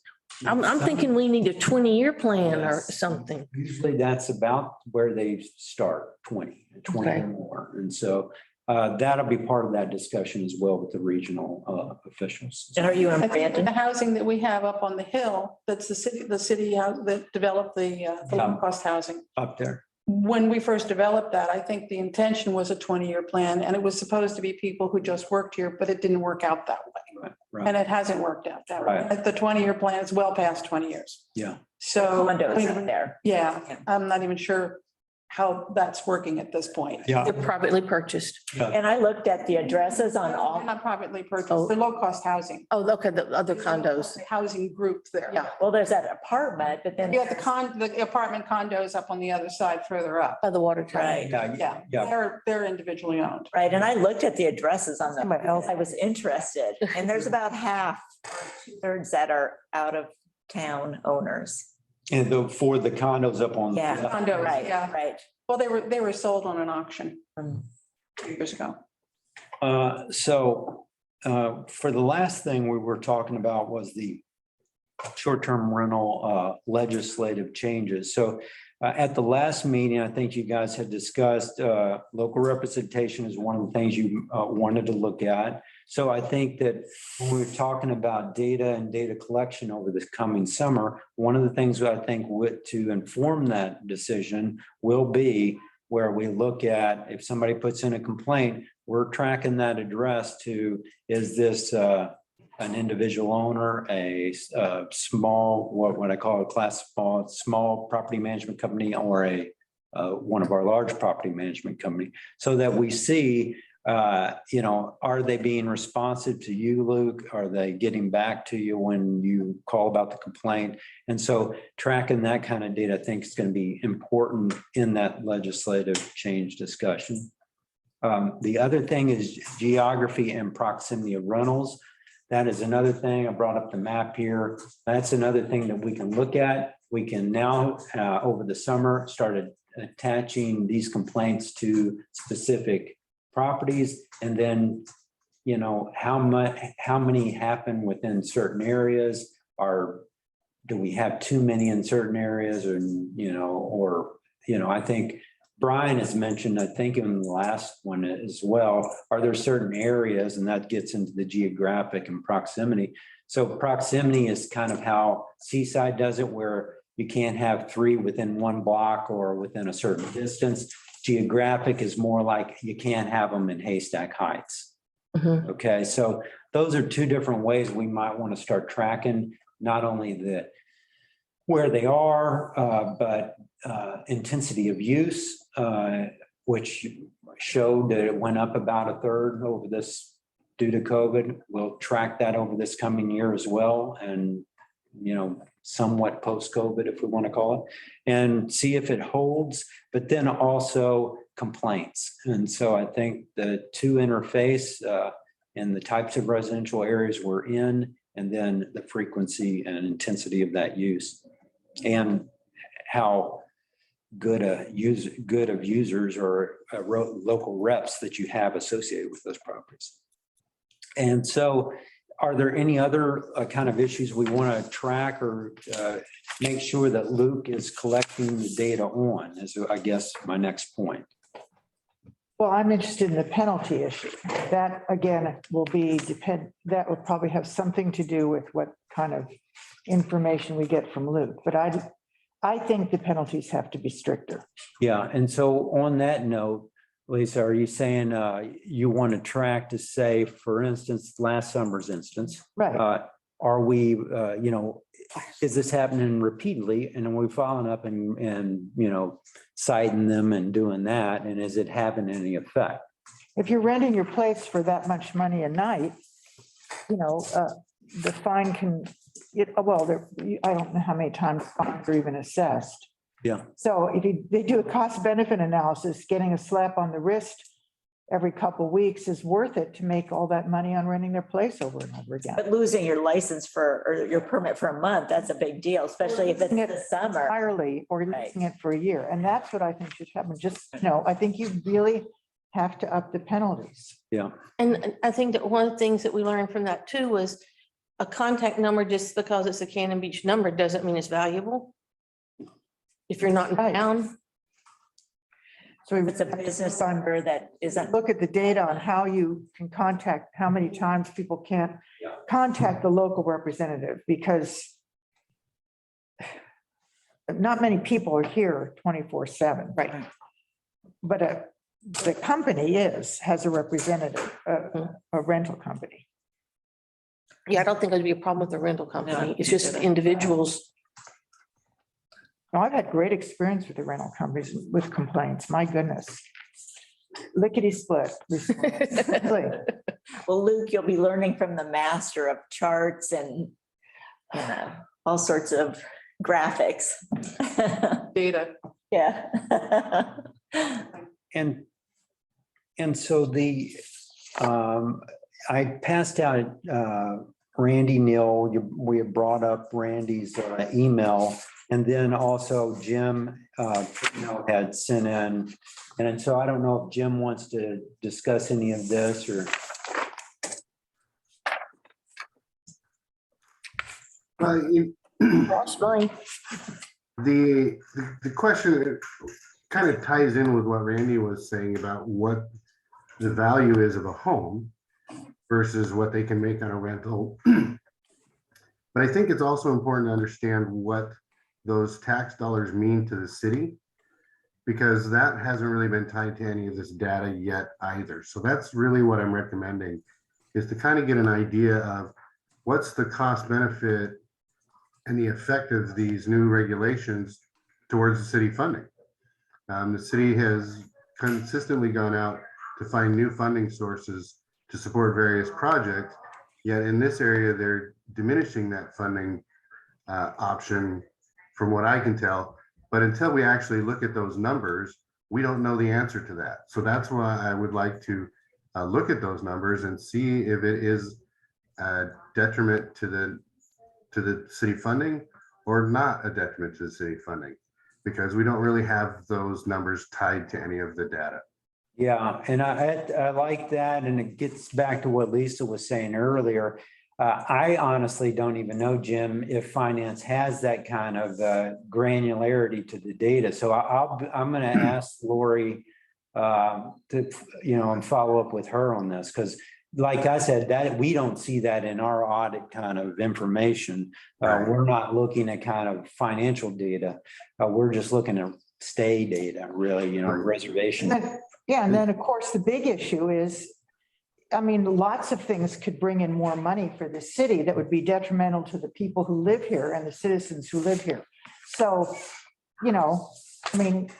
I'm thinking we need a 20-year plan or Yes. something. usually that's about where they start, 20 Okay. or more. And so that'll be part of that discussion as well with the regional officials. And are you in I think Brandon? the housing that we have up on the hill, that's the city that developed the low cost housing. Up there. When we first developed that, I think the intention was a 20-year plan, and it was supposed to be people who just worked here, but it didn't work out that way. Right. And it hasn't worked out that way. Right. The 20-year plan is well past 20 years. Yeah. So, Condos up there. yeah, I'm not even sure how that's working at this point. Yeah. They're privately purchased. And I looked at the addresses on all. Not privately purchased, Oh. the low-cost housing. Oh, okay, the other condos. Housing group there. Yeah. Well, there's that apartment, but then. You got the apartment condos up on the other side further up. By the water tower. Right. Yeah, they're individually owned. Right, and I looked at the addresses on them. I was interested, and there's about half, or 2/3 that are out of town owners. And for the condos up on. Yeah. Condos, Right, yeah. right. Well, they were sold on an auction Um, 2 years ago. So for the last thing we were talking about was the short-term rental legislative changes. So at the last meeting, I think you guys had discussed local representation is one of the things you wanted to look at. So I think that when we're talking about data and data collection over this coming summer, one of the things that I think to inform that decision will be where we look at, if somebody puts in a complaint, we're tracking that address to, is this an individual owner, a small, what I call a class small property management company, or a one of our large property management company, so that we see, you know, are they being responsive to you, Luke? Are they getting back to you when you call about the complaint? And so tracking that kind of data, I think, is going to be important in that legislative change discussion. The other thing is geography and proximity of rentals. That is another thing. I brought up the map here. That's another thing that we can look at. We can now, over the summer, start attaching these complaints to specific properties, and then, you know, how many happen within certain areas, do we have too many in certain areas, or, you know, I think Brian has mentioned, I think in the last one as well, are there certain areas, and that gets into the geographic and proximity. So proximity is kind of how Seaside does it, where you can't have 3 within 1 block or within a certain distance. Geographic is more like you can't have them in Haystack Heights. Okay, so those are 2 different ways we might want to start tracking not only where they are, but intensity of use, which showed that it went up about 1/3 over this due to COVID. We'll track that over this coming year as well, and, you know, somewhat post-COVID, if we want to call it, and see if it holds, but then also complaints. And so I think the 2 interface in the types of residential areas we're in, and then the frequency and intensity of that use, and how good of users or local reps that you have associated with those properties. And so, are there any other kind of issues we want to track or make sure that Luke is collecting the data on, is I guess my next point. Well, I'm interested in the penalty issue. That, again, will that will probably have something to do with what kind of information we get from Luke. But I think the penalties have to be stricter. Yeah, and so on that note, Lisa, are you saying you want to track to say, for instance, last summer's instance? Right. Are we, you know, is this happening repeatedly? And are we following up and, you know, citing them and doing that? And is it having any effect? If you're renting your place for that much money a night, you know, the fine can, I don't know how many times fines are even assessed. Yeah. So if they do a cost benefit analysis, getting a slap on the wrist every couple of weeks is worth it to make all that money on renting their place over and over again. But losing your license or your permit for a month, that's a big deal, especially if it's the summer. Entirely, or losing it for a year. And that's what I think should happen. Just, I think you really have to up the penalties. Yeah. And I think that one of the things that we learned from that too was a contact number, just because it's a Cannon Beach number, doesn't mean it's valuable. If you're not in town. So It's a business number that isn't. look at the data on how you can contact, how many times people can't contact the local representative, because not many people are here 24/7. Right. But the company has a representative, a rental company. Yeah, I don't think there'd be a problem with the rental company. No. It's just the individuals. Now, I've had great experience with the rental companies with complaints. My goodness. Lickety split. Well, Luke, you'll be learning from the master of charts and all sorts of graphics. Data. Yeah. And so I passed out Randy Neal, we have brought up Randy's email, and then also Jim had sent in. And so I don't know if Jim wants to discuss any of this or. Cross line. The question kind of ties in with what Randy was saying about what the value is of a home versus what they can make on a rental. But I think it's also important to understand what those tax dollars mean to the city. because that hasn't really been tied to any of this data yet either. So that's really what I'm recommending, is to kind of get an idea of what's the cost benefit and the effect of these new regulations towards the city funding. The city has consistently gone out to find new funding sources to support various projects, yet in this area, they're diminishing that funding option from what I can tell. But until we actually look at those numbers, we don't know the answer to that. So that's why I would like to look at those numbers and see if it is a detriment to the city funding or not a detriment to the city funding, because we don't really have those numbers tied to any of the data. Yeah, and I like that, and it gets back to what Lisa was saying earlier. I honestly don't even know, Jim, if finance has that kind of granularity to the data. So I'm going to ask Lori to, and follow up with her on this, because like I said, that we don't see that in our audit kind of information. Right. We're not looking at kind of financial data. We're just looking at stay data, really, Right. reservation. Yeah, and then, of course, the big issue is, I mean, lots of things could bring in more money for the city that would be detrimental to the people who live here and the citizens who live here. So, I mean,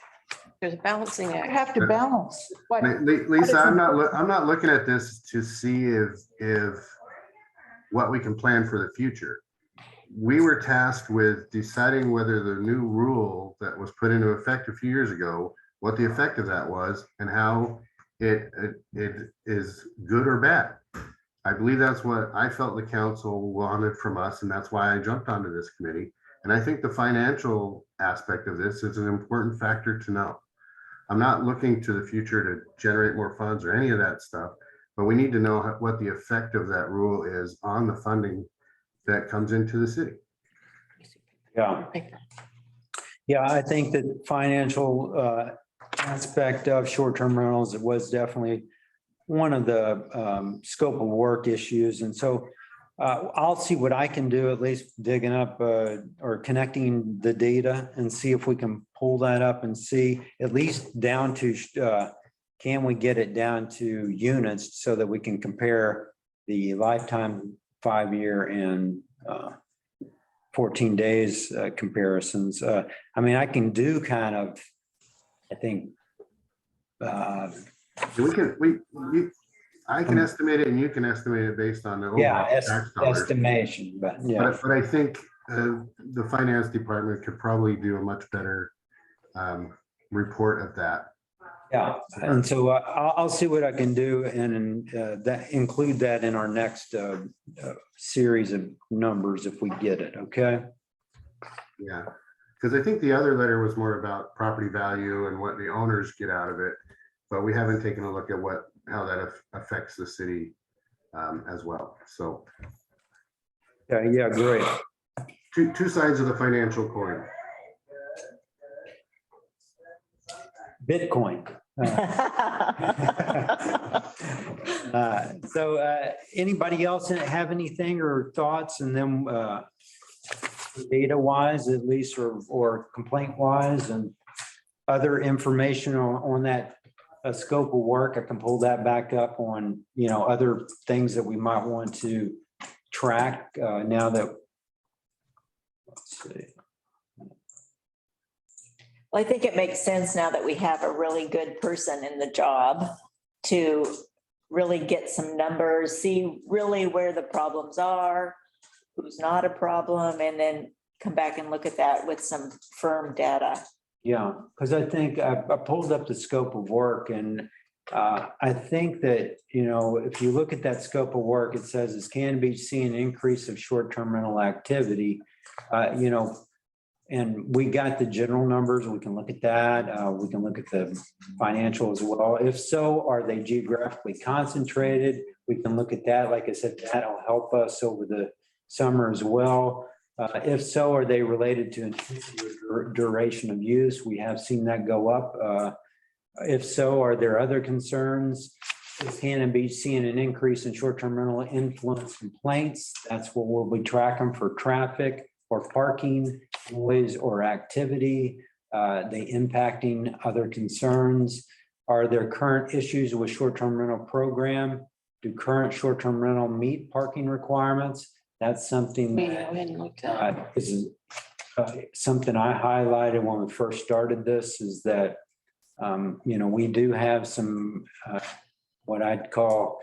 There's a balancing I act. have to balance. What, Lisa, I'm not looking at this to see if what we can plan for the future. We were tasked with deciding whether the new rule that was put into effect a few years ago, what the effect of that was and how it is good or bad. I believe that's what I felt the council wanted from us, and that's why I jumped onto this committee. And I think the financial aspect of this is an important factor to know. I'm not looking to the future to generate more funds or any of that stuff, but we need to know what the effect of that rule is on the funding that comes into the city. Yeah. Yeah, I think that financial aspect of short-term rentals, it was definitely one of the scope of work issues. And so I'll see what I can do, at least digging up or connecting the data and see if we can pull that up and see at least down to, can we get it down to units so that we can compare the lifetime 5-year and 14 days comparisons. I mean, I can do kind of, I think. I can estimate it and you can estimate it based on the Yeah, overall tax dollars. estimation, but yeah. But I think the finance department could probably do a much better report of that. Yeah, and so I'll see what I can do and that include that in our next series of numbers if we get it, okay? Yeah, because I think the other letter was more about property value and what the owners get out of it, but we haven't taken a look at how that affects the city as well. So. Yeah, great. Two sides of the financial coin. Bitcoin. So anybody else have anything or thoughts, and then data wise at least, or complaint wise and other information on that scope of work? I can pull that back up on, other things that we might want to track now that, let's see. Well, I think it makes sense now that we have a really good person in the job to really get some numbers, see really where the problems are, who's not a problem, and then come back and look at that with some firm data. Yeah, because I think I pulled up the scope of work, and I think that, if you look at that scope of work, it says is Cannon Beach seeing an increase of short-term rental activity, and we got the general numbers. We can look at that. We can look at the financial as well. If so, are they geographically concentrated? We can look at that. Like I said, that'll help us over the summer as well. If so, are they related to duration of use? We have seen that go up. If so, are there other concerns? Is Cannon Beach seeing an increase in short-term rental influence complaints? That's what we'll be tracking for traffic or parking, noise or activity. They impacting other concerns? Are there current issues with short-term rental program? Do current short-term rental meet parking requirements? That's something that is something I highlighted when we first started this, is that, we do have some, what I'd call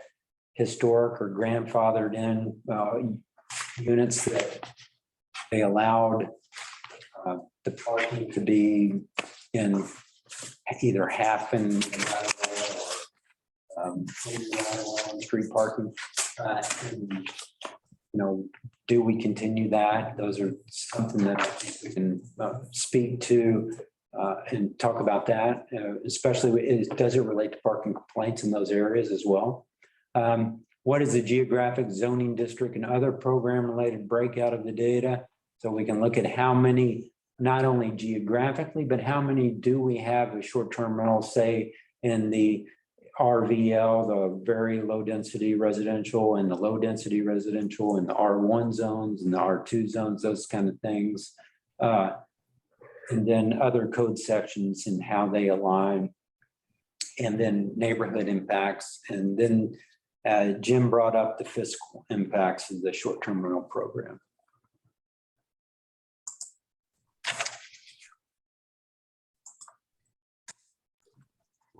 historic or grandfathered in units that they allowed the parking to be in either half in street parking. And, do we continue that? Those are something that I think we can speak to and talk about that, especially does it relate to parking complaints in those areas as well? What is the geographic zoning district and other program related breakout of the data? So we can look at how many, not only geographically, but how many do we have of short-term rentals, say in the RVL, the very low density residential, and the low density residential, and the R1 zones and the R2 zones, those kind of things. And then other code sections and how they align, and then neighborhood impacts. And then Jim brought up the fiscal impacts of the short-term rental program.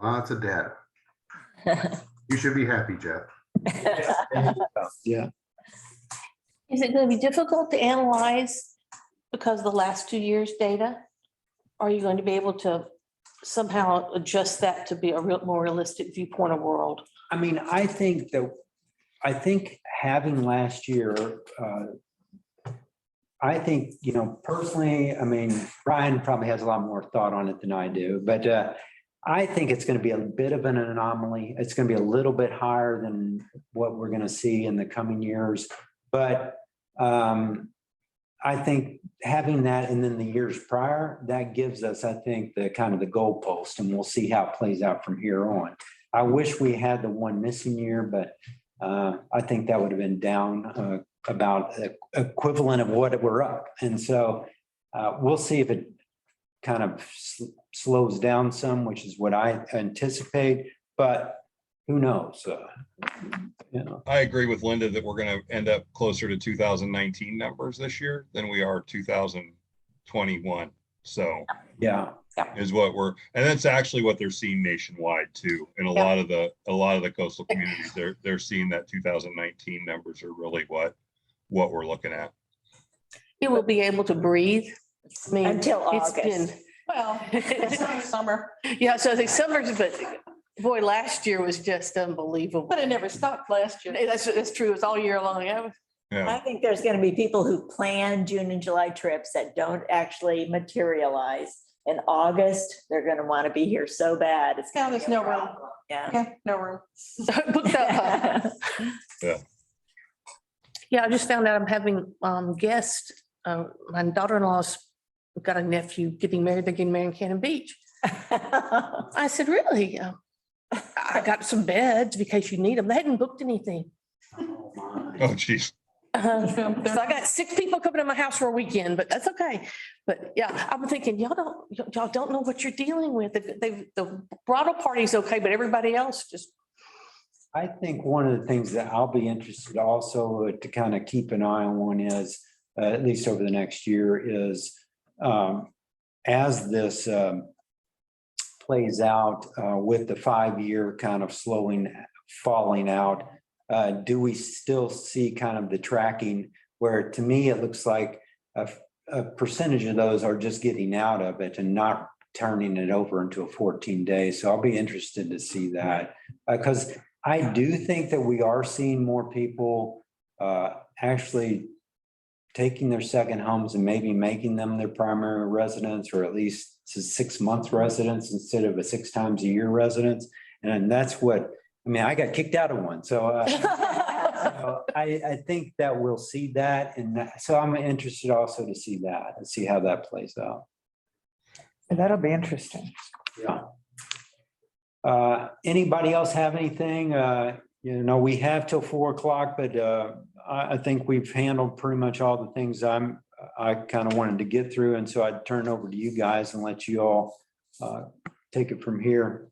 Lots of data. You should be happy, Jeff. Yeah. Is it going to be difficult to analyze because of the last 2 years' data? Are you going to be able to somehow adjust that to be a more realistic viewpoint of world? I mean, I think having last year, I think, personally, I mean, Brian probably has a lot more thought on it than I do, but I think it's going to be a bit of an anomaly. It's going to be a little bit higher than what we're going to see in the coming years. But I think having that and then the years prior, that gives us, I think, the kind of the goalpost, and we'll see how it plays out from here on. I wish we had the one missing year, but I think that would have been down about equivalent of what we're up. And so we'll see if it kind of slows down some, which is what I anticipate, but who knows? I agree with Linda that we're going to end up closer to 2019 numbers this year than we are 2021. So yeah, is what we're, and that's actually what they're seeing nationwide too. In a lot of the coastal communities, they're seeing that 2019 numbers are really what we're looking at. You will be able to breathe. I mean, Until it's been- August. Well, summer, Yeah, so the summers, but boy, last year was just unbelievable. but it never stopped last year. That's true. It's all year long. I Yeah, think there's going to be people who plan June and July trips that don't actually materialize. In August, they're going to want to be here so bad. It's Yeah, gonna there's be a no room. problem. Yeah. Yeah, no room. Booked up. Yeah, I just found out I'm having guests. My daughter-in-law's got a nephew getting married. They're getting married in Cannon Beach. I said, really? I got some beds in case you need them. They hadn't booked anything. oh geez. So I got 6 people coming to my house for a weekend, but that's okay. But yeah, I'm thinking, y'all don't know what you're dealing with. The bridal party's okay, but everybody else just. I think one of the things that I'll be interested also to kind of keep an eye on is, at least over the next year, is as this plays out with the 5-year kind of falling out, do we still see kind of the tracking where, to me, it looks like a percentage of those are just getting out of it and not turning it over into a 14 days. So I'll be interested to see that, because I do think that we are seeing more people actually taking their second homes and maybe making them their primary residence, or at least 6 month residence instead of a 6 times a year residence. And that's what, I mean, I got kicked out of one. So I think that we'll see that. And so I'm interested also to see that and see how that plays out. That'll be interesting. Yeah. Anybody else have anything? We have till 4 o'clock, but I think we've handled pretty much all the things I'm I kind of wanted to get through. And so I'd turn it over to you guys and let you all take it from here.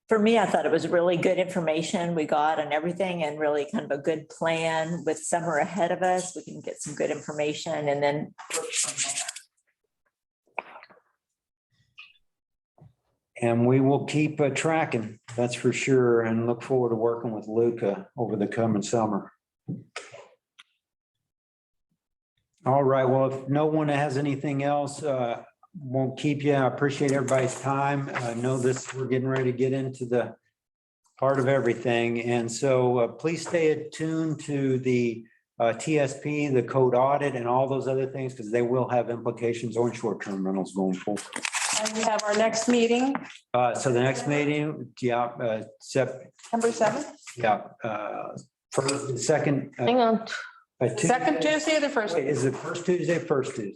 For me, I thought it was really good information we got on everything and really kind of a good plan with summer ahead of us. We can get some good information and then work from there. And we will keep tracking, that's for sure, and look forward to working with Luca over the coming summer. All right, well, if no one has anything else, won't keep you. I appreciate everybody's time. I know this, we're getting ready to get into the part of everything. And so please stay attuned to the TSP, the code audit and all those other things, because they will have implications on short-term rentals going forward. And we have our next meeting, So the next meeting, September 7th, first, second. Hang on. second Tuesday or the first? Wait, is it first Tuesday, first Tuesday?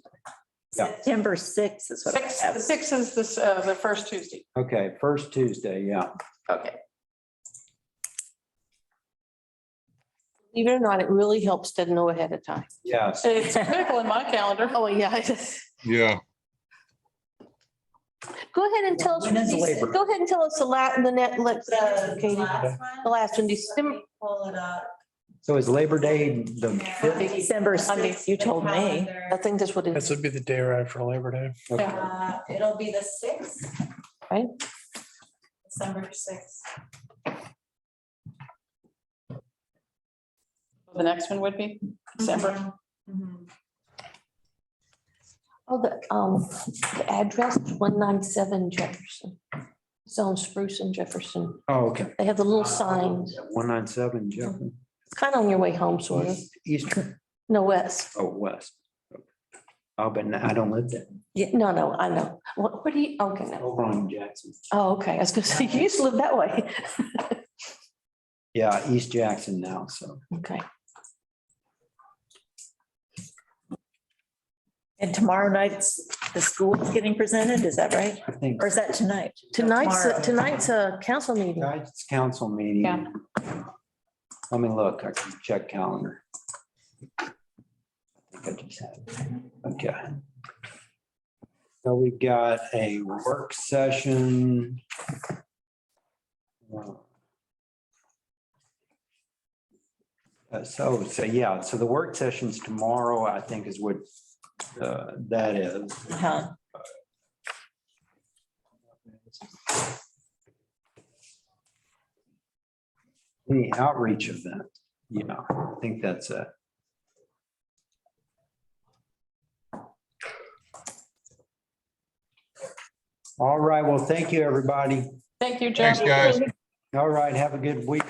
Yeah. September 6th is what I Sixth, have. the 6th is this, the first Tuesday. Okay, first Tuesday, yeah. Okay. Believe it or not, it really helps to know ahead of time. Yes. It's critical in my calendar. Oh, yeah. Yeah, Go ahead and tell us. When is Labor? Go ahead and tell us the the net, let's, Katie, last the one, last one, December. pull it up. So is Labor Day the fifth? December 6th, you told me. Calendar. I think that's what it This is. would be the day right after Labor Day. Okay. It'll be the 6th. Right. December 6th. The next one would be December. Mhm. Oh, the address, 197 Jefferson. It's on Spruce and Jefferson. Oh, okay. They have the little signs. 197 Jefferson. It's kind of on your way home, sort of. Eastern, No, west. oh, west. Oh, but I don't live there. Yeah, no, I know. What do you, okay, no. Over on Jackson. Oh, okay. I was gonna say, you used to live that way. Yeah, East Jackson now, so. Okay. And tomorrow night's, the school is getting presented, is that right? I think Or is that tonight? Tonight's Tomorrow. a council meeting. it's council meeting. Yeah. Let me look, I can check calendar. I think I just had it. Okay. So we got a work session. So yeah, so the work session's tomorrow, I think is what that is. Uh-huh. The outreach event, yeah, I think that's it. All right, well, thank you, everybody. Thank you, Jeff. thanks, guys. All right, have a good week.